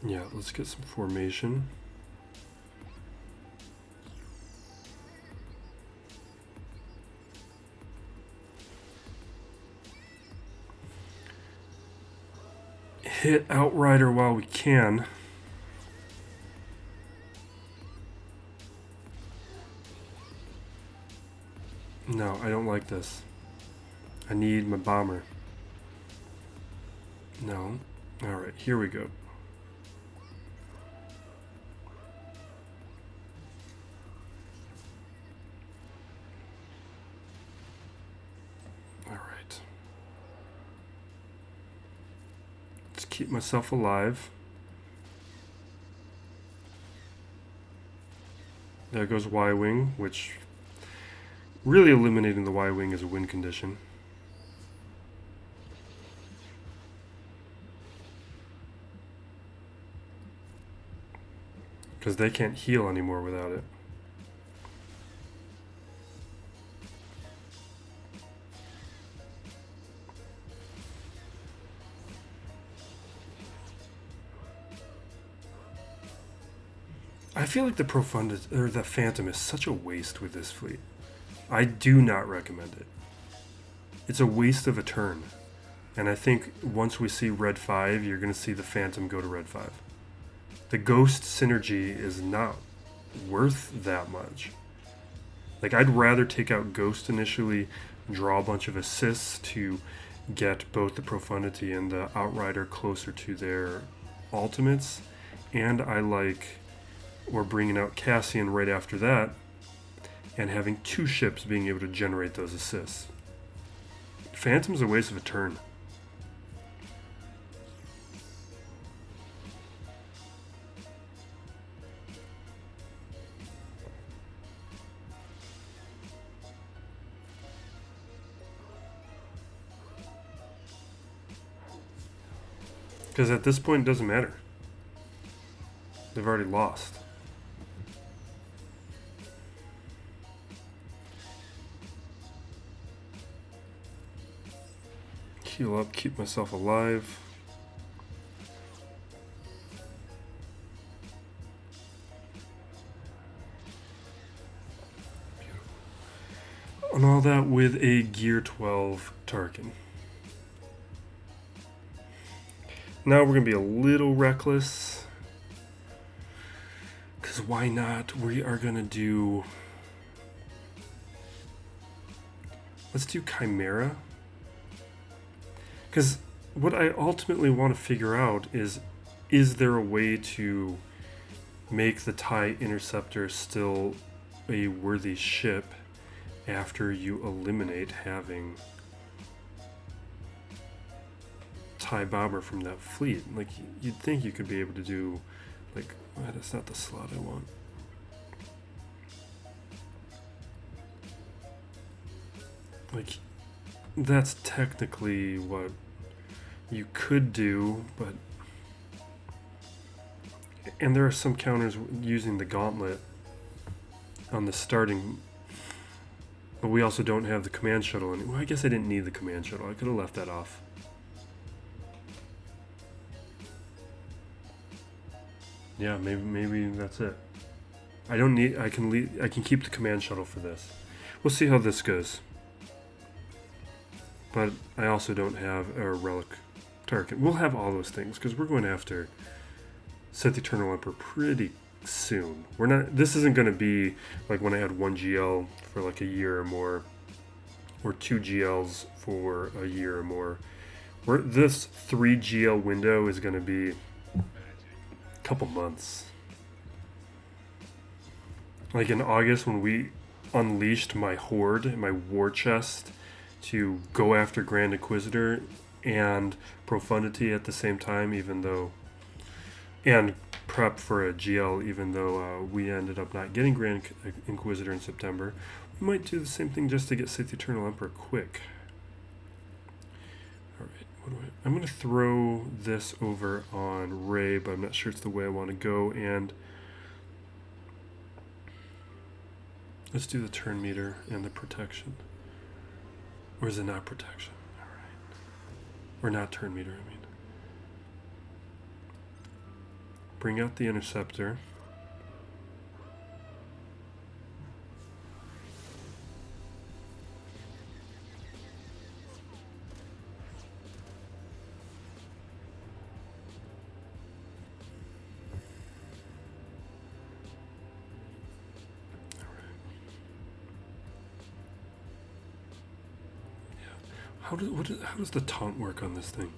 [SPEAKER 1] Yeah, let's get some formation. Hit Outrider while we can. No, I don't like this. I need my bomber. No. Alright, here we go. Alright. to keep myself alive. There goes Y-Wing, which really eliminating the Y-Wing is a win condition. Because they can't heal anymore without it. I feel like the Profundity or the Phantom is such a waste with this fleet. I do not recommend it. It's a waste of a turn. And I think once we see Red 5, you're going to see the Phantom go to Red 5. The Ghost synergy is not worth that much. Like, I'd rather take out Ghost initially, draw a bunch of assists to get both the Profundity and the Outrider closer to their ultimates. And I like, or bringing out Cassian right after that, and having 2 ships being able to generate those assists. Phantom's a waste of a turn. Because at this point, it doesn't matter. They've already lost. Heal up, keep myself alive. Beautiful. And all that with a Gear 12 Tarkin. Now we're going to be a little reckless. Because why not? We are going to do... Let's do Chimera. Because what I ultimately want to figure out is there a way to make the TIE Interceptor still a worthy ship after you eliminate having TIE Bomber from that fleet? Like, you'd think you could be able to do, like, that's not the slot I want. Like, that's technically what you could do, but... And there are some counters using the gauntlet on the starting... But we also don't have the command shuttle anymore. Well, I guess I didn't need the command shuttle. I could have left that off. Yeah, maybe that's it. I don't need... I can keep the command shuttle for this. We'll see how this goes. But I also don't have a relic Tarkin. We'll have all those things because we're going after Sith Eternal Emperor pretty soon. We're not. This isn't going to be like when I had 1 GL for like a year or more, or 2 GLs for a year or more. This 3 GL window is going to be a couple months. Like in August when we unleashed my horde, my war chest, to go after Grand Inquisitor and Profundity at the same time, even though, and prep for a GL, even though we ended up not getting Grand Inquisitor in September. We might do the same thing just to get Sith Eternal Emperor quick. Alright, I'm going to throw this over on Rey, but I'm not sure it's the way I want to go, and let's do the turn meter and the protection. Or is it not protection? Alright. Or not turn meter, I mean. Bring out the interceptor. How does the taunt work on this thing?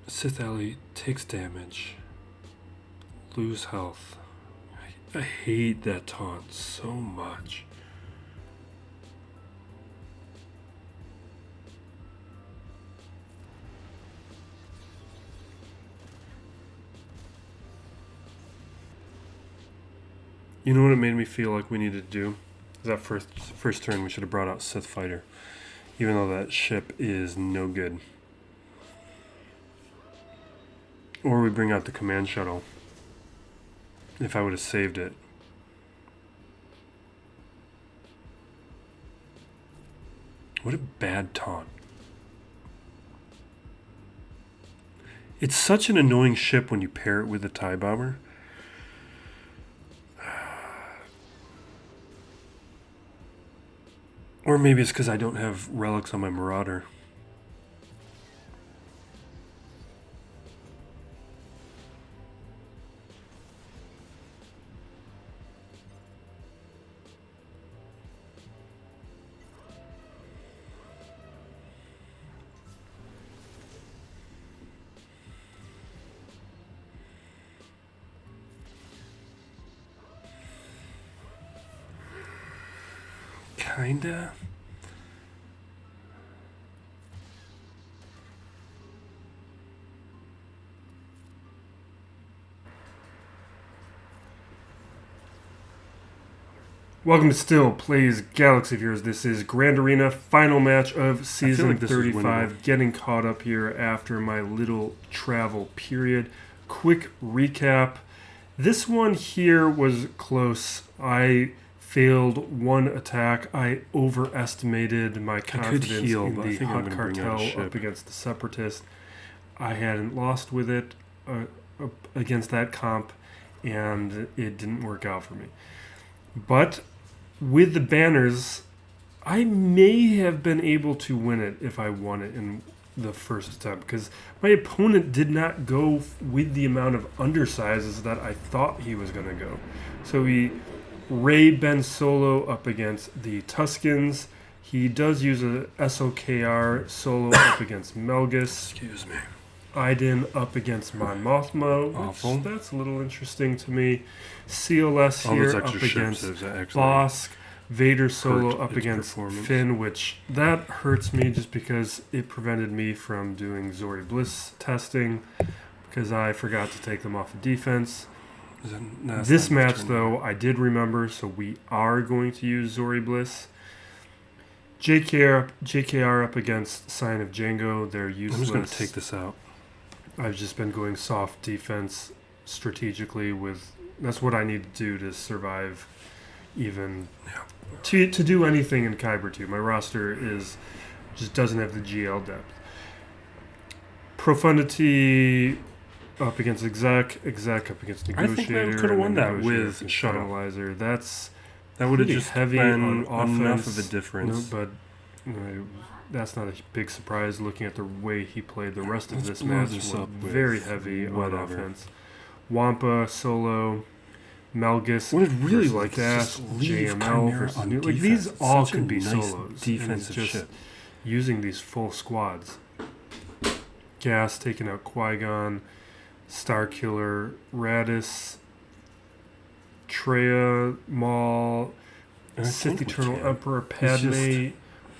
[SPEAKER 1] Sith Ally takes damage, lose health. I hate that taunt so much. You know what it made me feel like we needed to do? That first turn we should have brought out Sith Fighter. Even though that ship is no good. Or we bring out the command shuttle. If I would have saved it. What a bad taunt. It's such an annoying ship when you pair it with a TIE bomber. Or maybe it's because I don't have relics on my Marauder. Kinda. Welcome to Still Plays Galaxy viewers. This is Grand Arena, final match of Season 35. Getting caught up here after my little travel period. Quick recap. This one here was close. I failed one attack. I overestimated my confidence in the Hut Cartel up against the Separatist. I hadn't lost with it against that comp, and it didn't work out for me. But with the banners, I may have been able to win it if I won it in the first attempt, because my opponent did not go with the amount of undersizes that I thought he was going to go. So he Ray Ben Solo up against the Tuskens. He does use a SLKR Solo up against Malgus.
[SPEAKER 2] Excuse me.
[SPEAKER 1] Iden up against Mon Mothma.
[SPEAKER 2] Awful.
[SPEAKER 1] That's a little interesting to me. CLS here up against Bossk. Vader Solo up against Finn, which that hurts me just because it prevented me from doing Zorii Bliss testing because I forgot to take them off of defense. This match, though, I did remember, so we are going to use Zorii Bliss. JKR up against Sign of Django. They're useless.
[SPEAKER 2] I'm just going to take this out.
[SPEAKER 1] I've just been going soft defense strategically with... That's what I need to do to survive even...
[SPEAKER 2] Yeah.
[SPEAKER 1] To do anything in Kyber 2. My roster just doesn't have the GL depth. Profundity up against Exec up against Negotiator.
[SPEAKER 2] I think I could have won that with
[SPEAKER 1] Finalizer. That
[SPEAKER 2] would have just
[SPEAKER 1] heavy
[SPEAKER 2] been
[SPEAKER 1] on offense.
[SPEAKER 2] enough of a difference.
[SPEAKER 1] No, but that's not a big surprise looking at the way he played the rest of this match. Very heavy on offense. Wampa, Solo, Malgus,
[SPEAKER 2] what it really
[SPEAKER 1] like that, JML versus
[SPEAKER 2] New.
[SPEAKER 1] Like these all could be
[SPEAKER 2] nice
[SPEAKER 1] solos.
[SPEAKER 2] Defensive
[SPEAKER 1] just
[SPEAKER 2] shit.
[SPEAKER 1] Using these full squads. Gas taking out Qui-Gon, Starkiller, Raddus, Traya, Maul, Sith Eternal Emperor, Padme,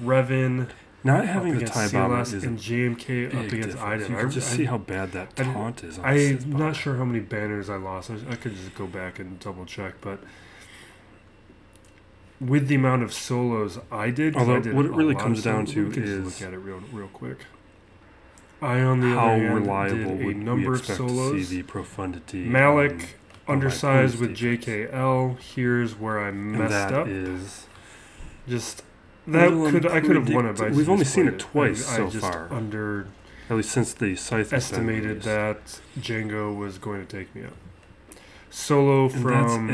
[SPEAKER 1] Revan.
[SPEAKER 2] Not having the TIE bomber is
[SPEAKER 1] and JMK up against Iden.
[SPEAKER 2] You can just see how bad that taunt is.
[SPEAKER 1] I'm not sure how many banners I lost. I could just go back and double check, but with the amount of solos I did,
[SPEAKER 2] although what it really comes down to is
[SPEAKER 1] look at it real quick. I on the
[SPEAKER 2] how
[SPEAKER 1] other hand
[SPEAKER 2] reliable
[SPEAKER 1] did a
[SPEAKER 2] would
[SPEAKER 1] number
[SPEAKER 2] we
[SPEAKER 1] of
[SPEAKER 2] expect
[SPEAKER 1] solos.
[SPEAKER 2] to see the Profundity.
[SPEAKER 1] Malik undersized with JKL. Here's where I messed up. I could have won it by...
[SPEAKER 2] We've only seen it twice so far.
[SPEAKER 1] At
[SPEAKER 2] least since the Scythe
[SPEAKER 1] estimated that Django was going to take me out. Solo from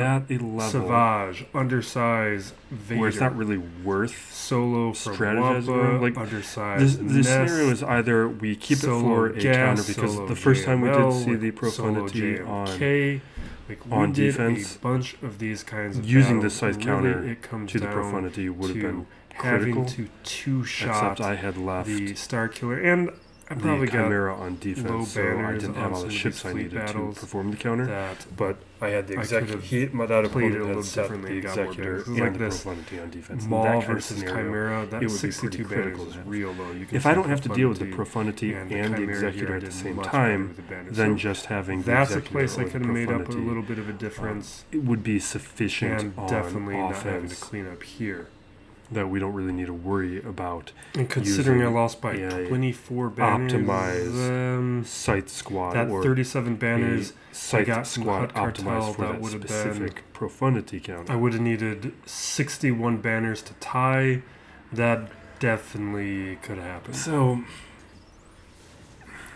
[SPEAKER 1] Savage, undersized Vader.
[SPEAKER 2] Where it's not really worth
[SPEAKER 1] Solo from
[SPEAKER 2] strategizing.
[SPEAKER 1] Wampa, undersized
[SPEAKER 2] the scenario is either we keep it for a counter, because the first time we did see the Profundity on defense,
[SPEAKER 1] a bunch of these kinds of
[SPEAKER 2] using
[SPEAKER 1] battles,
[SPEAKER 2] the Scythe counter
[SPEAKER 1] to
[SPEAKER 2] the Profundity would have been
[SPEAKER 1] having
[SPEAKER 2] critical.
[SPEAKER 1] to two-shot
[SPEAKER 2] except I had left
[SPEAKER 1] the Starkiller. And I probably
[SPEAKER 2] the
[SPEAKER 1] got
[SPEAKER 2] Chimera on defense,
[SPEAKER 1] low
[SPEAKER 2] so I
[SPEAKER 1] banners
[SPEAKER 2] didn't
[SPEAKER 1] on
[SPEAKER 2] have all
[SPEAKER 1] some
[SPEAKER 2] the
[SPEAKER 1] of
[SPEAKER 2] ships
[SPEAKER 1] these
[SPEAKER 2] I
[SPEAKER 1] fleet
[SPEAKER 2] needed to
[SPEAKER 1] battles
[SPEAKER 2] perform the counter.
[SPEAKER 1] that
[SPEAKER 2] But I had the
[SPEAKER 1] I could've
[SPEAKER 2] that
[SPEAKER 1] played
[SPEAKER 2] opponent
[SPEAKER 1] it a little
[SPEAKER 2] had set
[SPEAKER 1] differently
[SPEAKER 2] the
[SPEAKER 1] and got more
[SPEAKER 2] Executor
[SPEAKER 1] banners.
[SPEAKER 2] and
[SPEAKER 1] Like
[SPEAKER 2] the
[SPEAKER 1] this
[SPEAKER 2] Profundity on defense.
[SPEAKER 1] Maul
[SPEAKER 2] In that kind of
[SPEAKER 1] versus
[SPEAKER 2] scenario,
[SPEAKER 1] Chimera, that
[SPEAKER 2] it would be
[SPEAKER 1] 62
[SPEAKER 2] pretty
[SPEAKER 1] banners
[SPEAKER 2] critical
[SPEAKER 1] is
[SPEAKER 2] to have.
[SPEAKER 1] real low. You can
[SPEAKER 2] If
[SPEAKER 1] see
[SPEAKER 2] I don't have to deal with the
[SPEAKER 1] Profundity
[SPEAKER 2] Profundity and the
[SPEAKER 1] Chimera here,
[SPEAKER 2] Executor
[SPEAKER 1] I
[SPEAKER 2] at the
[SPEAKER 1] did
[SPEAKER 2] same
[SPEAKER 1] much
[SPEAKER 2] time,
[SPEAKER 1] better with the banners.
[SPEAKER 2] then
[SPEAKER 1] So
[SPEAKER 2] just having the
[SPEAKER 1] that's a
[SPEAKER 2] Executor
[SPEAKER 1] place I
[SPEAKER 2] or the
[SPEAKER 1] could have made up a
[SPEAKER 2] Profundity,
[SPEAKER 1] little bit of a difference,
[SPEAKER 2] it would be sufficient
[SPEAKER 1] and
[SPEAKER 2] on
[SPEAKER 1] definitely not having to
[SPEAKER 2] offense
[SPEAKER 1] clean up here.
[SPEAKER 2] that we don't really need to worry about.
[SPEAKER 1] And considering I lost by
[SPEAKER 2] a
[SPEAKER 1] 24 banners,
[SPEAKER 2] optimized Scythe squad
[SPEAKER 1] that
[SPEAKER 2] or
[SPEAKER 1] 37 banners,
[SPEAKER 2] Scythe
[SPEAKER 1] got some
[SPEAKER 2] squad
[SPEAKER 1] Hut Cartel
[SPEAKER 2] optimized for
[SPEAKER 1] that
[SPEAKER 2] that
[SPEAKER 1] would have
[SPEAKER 2] specific Profundity counter.
[SPEAKER 1] I would have needed 61 banners to tie. That definitely could have happened.
[SPEAKER 2] So,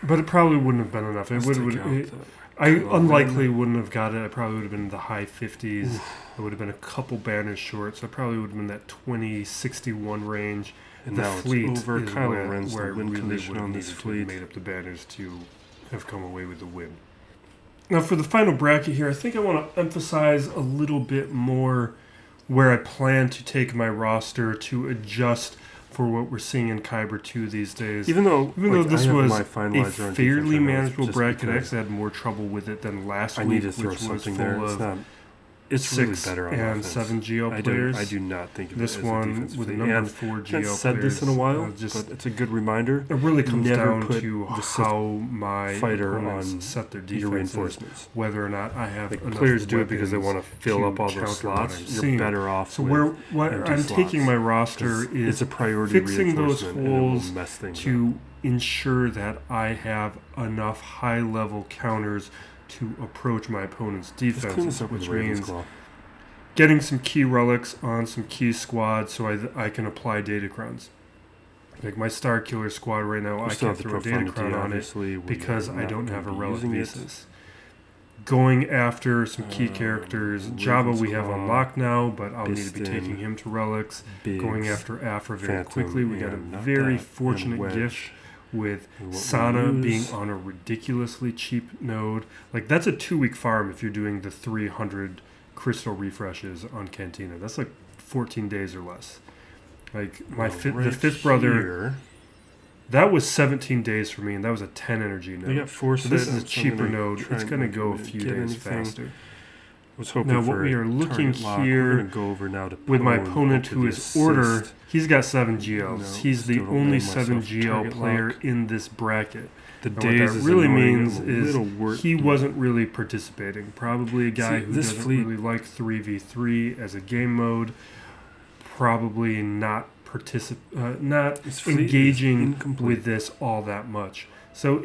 [SPEAKER 1] but it probably wouldn't have been enough. I unlikely wouldn't have got it. I probably would have been in the high 50s. I would have been a couple banners short, so I probably would have been that 2061 range.
[SPEAKER 2] And
[SPEAKER 1] the
[SPEAKER 2] now
[SPEAKER 1] fleet
[SPEAKER 2] it's over.
[SPEAKER 1] is
[SPEAKER 2] Kylo Ren's
[SPEAKER 1] where
[SPEAKER 2] the
[SPEAKER 1] I
[SPEAKER 2] win
[SPEAKER 1] really
[SPEAKER 2] condition
[SPEAKER 1] would have
[SPEAKER 2] on
[SPEAKER 1] needed
[SPEAKER 2] this
[SPEAKER 1] to
[SPEAKER 2] fleet.
[SPEAKER 1] have made up the banners to have come away with the win. Now for the final bracket here, I think I want to emphasize a little bit more where I plan to take my roster to adjust for what we're seeing in Kyber 2 these days.
[SPEAKER 2] Even though
[SPEAKER 1] this was a
[SPEAKER 2] Finalizer
[SPEAKER 1] fairly manageable bracket, I actually had more trouble with it than last week, which was full of
[SPEAKER 2] it's
[SPEAKER 1] 6
[SPEAKER 2] really better on
[SPEAKER 1] and
[SPEAKER 2] offense.
[SPEAKER 1] 7 GL players.
[SPEAKER 2] I do not think of
[SPEAKER 1] this
[SPEAKER 2] it as
[SPEAKER 1] one
[SPEAKER 2] a defense
[SPEAKER 1] with a
[SPEAKER 2] fleet.
[SPEAKER 1] number
[SPEAKER 2] and
[SPEAKER 1] 4 GL
[SPEAKER 2] I
[SPEAKER 1] players.
[SPEAKER 2] said this in a while, but it's a good reminder.
[SPEAKER 1] It really comes
[SPEAKER 2] Never
[SPEAKER 1] down
[SPEAKER 2] put
[SPEAKER 1] to
[SPEAKER 2] the
[SPEAKER 1] how my
[SPEAKER 2] fighter
[SPEAKER 1] opponents
[SPEAKER 2] on
[SPEAKER 1] set their
[SPEAKER 2] your
[SPEAKER 1] defenses,
[SPEAKER 2] reinforcements.
[SPEAKER 1] whether or not I have enough
[SPEAKER 2] players do it because they
[SPEAKER 1] weapons
[SPEAKER 2] want to fill up all those slots. You're better off.
[SPEAKER 1] So where I'm taking my roster is
[SPEAKER 2] it's a priority
[SPEAKER 1] fixing those holes to
[SPEAKER 2] up.
[SPEAKER 1] ensure that I have enough high-level counters to approach my opponent's defense, which means getting some key relics on some key squads so I can apply Datacrons. Like my Starkiller squad right now, I can't throw a Datacron on it because I don't have a relic visas. Going after some key characters, Jabba we have unlocked now, but I'll need to be taking him to relics. Going after Afra very quickly, we got a very fortunate gift with Sana being on a ridiculously cheap node. Like that's a 2-week farm if you're doing the 300 crystal refreshes on Cantina. That's like 14 days or less. Like the fifth brother, that was 17 days for me, and that was a 10 energy node.
[SPEAKER 2] Got 4
[SPEAKER 1] so this is a cheaper node. It's going to go a few days faster.
[SPEAKER 2] Now
[SPEAKER 1] what we are looking here
[SPEAKER 2] go over now to
[SPEAKER 1] with my opponent who is Order, he's got 7 GLs. He's the only 7 GL player in this bracket.
[SPEAKER 2] The
[SPEAKER 1] what that really means is he wasn't really participating. Probably a guy who doesn't really like 3v3 as a game mode. Probably not engaging with this all that much. So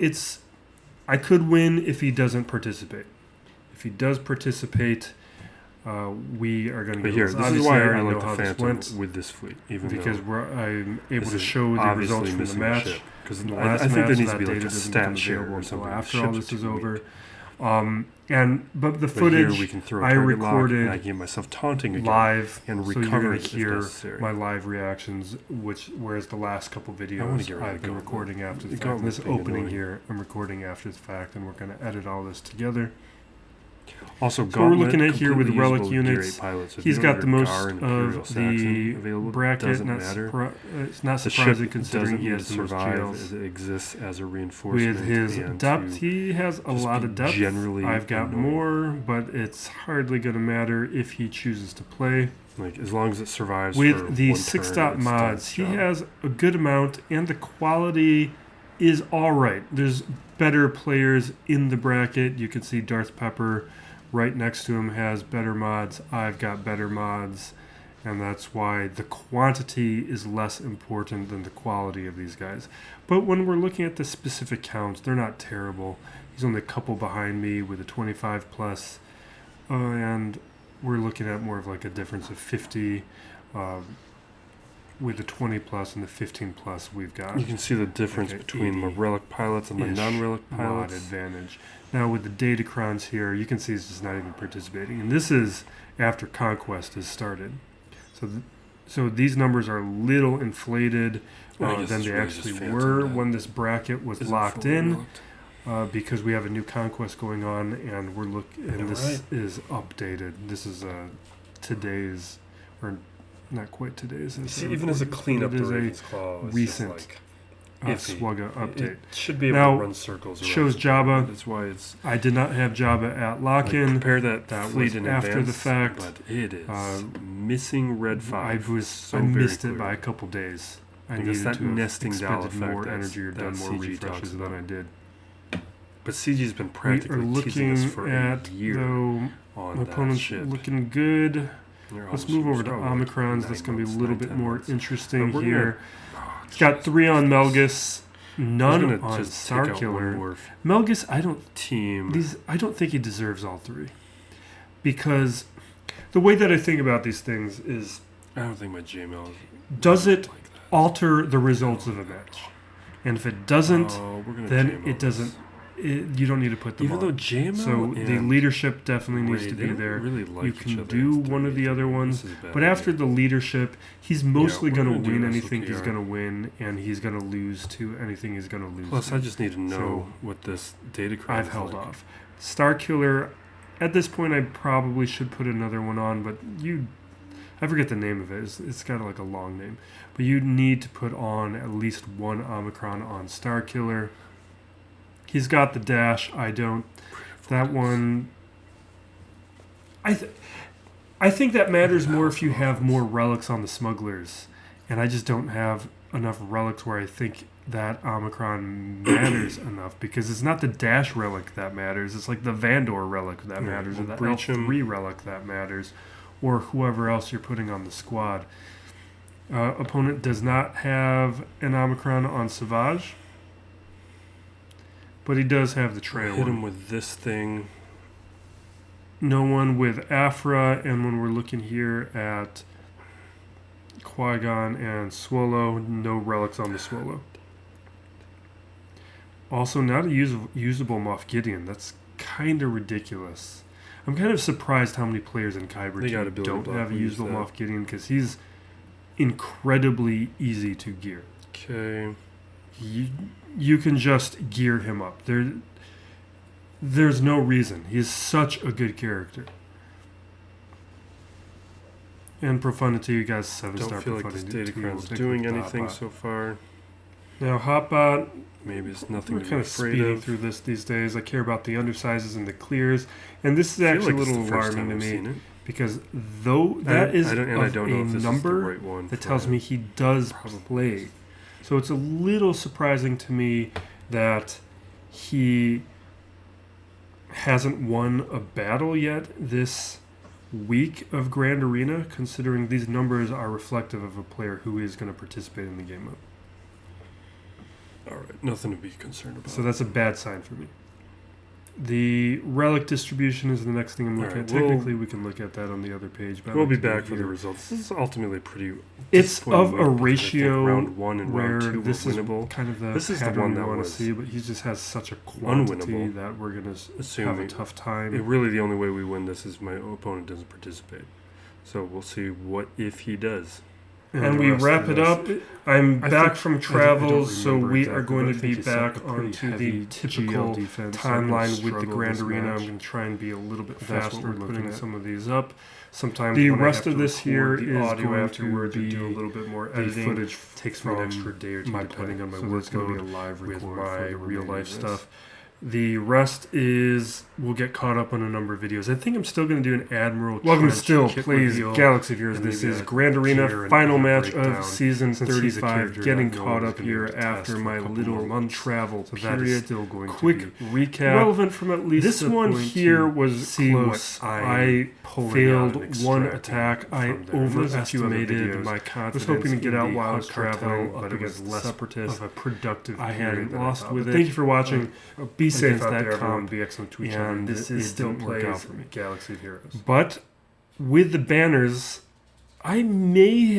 [SPEAKER 1] I could win if he doesn't participate. If he does participate, we are going to get
[SPEAKER 2] here.
[SPEAKER 1] this.
[SPEAKER 2] This
[SPEAKER 1] Obviously,
[SPEAKER 2] is why
[SPEAKER 1] I
[SPEAKER 2] I like
[SPEAKER 1] know
[SPEAKER 2] the
[SPEAKER 1] how
[SPEAKER 2] Phantom
[SPEAKER 1] this went
[SPEAKER 2] with this fleet,
[SPEAKER 1] because I'm able to show the results from the match.
[SPEAKER 2] Because
[SPEAKER 1] I think
[SPEAKER 2] there needs to be like a stat share or
[SPEAKER 1] until
[SPEAKER 2] something
[SPEAKER 1] after all this is over. But the footage
[SPEAKER 2] we can throw
[SPEAKER 1] I recorded
[SPEAKER 2] and I give myself taunting again
[SPEAKER 1] live,
[SPEAKER 2] and
[SPEAKER 1] so you're going to hear
[SPEAKER 2] necessary.
[SPEAKER 1] my live reactions. Whereas the last couple videos I've been recording after the fact. This opening here, I'm recording after the fact, and we're going to edit all this together.
[SPEAKER 2] Also,
[SPEAKER 1] so we're looking at here with the relic units.
[SPEAKER 2] Pilots.
[SPEAKER 1] He's got the most of the bracket. It's not surprising considering he has the most GLs.
[SPEAKER 2] It exists as a reinforcement.
[SPEAKER 1] With his depth, he has a lot of depth. I've got more, but it's hardly going to matter if he chooses to play.
[SPEAKER 2] Like as long as it survives.
[SPEAKER 1] With the 6-dot mods, he has a good amount, and the quality is all right. There's better players in the bracket. You can see Darth Pepper right next to him has better mods. I've got better mods, and that's why the quantity is less important than the quality of these guys. But when we're looking at the specific counts, they're not terrible. He's only a couple behind me with a 25 plus, and we're looking at more of like a difference of 50 with the 20 plus and the 15 plus we've got.
[SPEAKER 2] You can see the difference between the relic pilots and the non-relic pilots.
[SPEAKER 1] Mod advantage. Now with the Datacrons here, you can see it's just not even participating. And this is after Conquest has started. So these numbers are a little inflated than they actually were when this bracket was locked in. Because we have a new Conquest going on, and this is updated. This is today's, or not quite today's.
[SPEAKER 2] Even as a cleanup,
[SPEAKER 1] it is a recent Swugga update.
[SPEAKER 2] It should be able
[SPEAKER 1] now,
[SPEAKER 2] to run circles around.
[SPEAKER 1] Shows Jabba.
[SPEAKER 2] That's why it's...
[SPEAKER 1] I did not have Jabba at lock-in.
[SPEAKER 2] Compare that fleet
[SPEAKER 1] was
[SPEAKER 2] in
[SPEAKER 1] after
[SPEAKER 2] advance,
[SPEAKER 1] the fact.
[SPEAKER 2] But it is missing Red 5.
[SPEAKER 1] I missed it by a couple days. I needed
[SPEAKER 2] that
[SPEAKER 1] to have
[SPEAKER 2] nesting doll
[SPEAKER 1] expended more energy or done more
[SPEAKER 2] CG
[SPEAKER 1] refreshes than I did.
[SPEAKER 2] But CG's been practically teasing us for a year on
[SPEAKER 1] opponents
[SPEAKER 2] that ship.
[SPEAKER 1] Looking good. Let's move over to Omicrons. That's going to be a little bit more interesting here. It's got 3 on Malgus, none on Starkiller. Malgus, I don't think he deserves all 3. Because the way that I think about these things is...
[SPEAKER 2] I don't think my JML
[SPEAKER 1] does it alter the results of a match? And if it doesn't, then it doesn't... you don't need to put them
[SPEAKER 2] Even
[SPEAKER 1] on.
[SPEAKER 2] though JML
[SPEAKER 1] so the leadership definitely needs to be there.
[SPEAKER 2] Really like
[SPEAKER 1] you can do one of the other ones, but after the leadership, he's mostly going to win anything he's going to win, and he's going to lose to anything he's going to lose.
[SPEAKER 2] Plus, I just need to know what this data crowd
[SPEAKER 1] I've held off. Starkiller, at this point, I probably should put another one on, but I forget the name of it. It's got like a long name, but you need to put on at least one Omicron on Starkiller. He's got the dash. I don't. That one... I think that matters more if you have more relics on the smugglers. And I just don't have enough relics where I think that Omicron matters enough. Because it's not the dash relic that matters. It's like the Vandor relic that matters. Or the L3 relic that matters. Or whoever else you're putting on the squad. Opponent does not have an Omicron on Savage. But he does have the Traya.
[SPEAKER 2] Hit him with this thing.
[SPEAKER 1] No one with Afra, and when we're looking here at Qui-Gon and Swolo, no relics on the Swolo. Also, not a usable Moff Gideon. That's kind of ridiculous. I'm kind of surprised how many players in Kyber don't have a usable Moff Gideon, because he's incredibly easy to gear.
[SPEAKER 2] Okay.
[SPEAKER 1] You can just gear him up. There's no reason. He's such a good character. And Profundity, you guys 7-star
[SPEAKER 2] Don't feel
[SPEAKER 1] Profundity.
[SPEAKER 2] like this Datacron's doing anything so far.
[SPEAKER 1] Now Hotbot,
[SPEAKER 2] maybe it's nothing
[SPEAKER 1] we're kind of speeding through this these days. I care about the undersizes and the clears, and this is actually a little alarming to me because though that is a number that tells me he does play. So it's a little surprising to me that he hasn't won a battle yet this week of Grand Arena, considering these numbers are reflective of a player who is going to participate in the game mode.
[SPEAKER 2] All right, nothing to be concerned about.
[SPEAKER 1] So that's a bad sign for me. The relic distribution is the next thing I'm looking at. Technically, we can look at that on the other page. But
[SPEAKER 2] we'll be back for the results. This is ultimately pretty.
[SPEAKER 1] It's of a ratio
[SPEAKER 2] round 1 and
[SPEAKER 1] where
[SPEAKER 2] round 2
[SPEAKER 1] this is
[SPEAKER 2] winnable.
[SPEAKER 1] Kind of the
[SPEAKER 2] this is the one that
[SPEAKER 1] we want
[SPEAKER 2] was
[SPEAKER 1] to see, but he just has such a quantity
[SPEAKER 2] unwinnable,
[SPEAKER 1] that we're going to have a tough time.
[SPEAKER 2] Really, the only way we win this is my opponent doesn't participate. So we'll see what if he does.
[SPEAKER 1] And we wrap it up. I'm back from travel, so we are going to be back onto the typical timeline with the Grand Arena. I'm going to try and be a little bit faster putting some of these up. Sometimes the rest of this here is going to be do a little bit more editing. Footage takes me an extra day or two depending on my work. It's going to be a live record with my real life stuff. The rest is we'll get caught up on a number of videos. I think I'm still going to do an Admiral. Welcome to Still Plays Galaxy viewers. This is Grand Arena, final match of Season 35. Getting caught up here after my little travel period. Still going quick recap. Relevant from at least this one here was close. I failed one attack. I overestimated my confidence. I was hoping to get out while I was traveling, but it was less of a productive. I had lost with it. Thank you for watching. Be safe out there, everyone. Be excellent to each other. This is Still Plays for me. Galaxy of Heroes. But with the banners, I may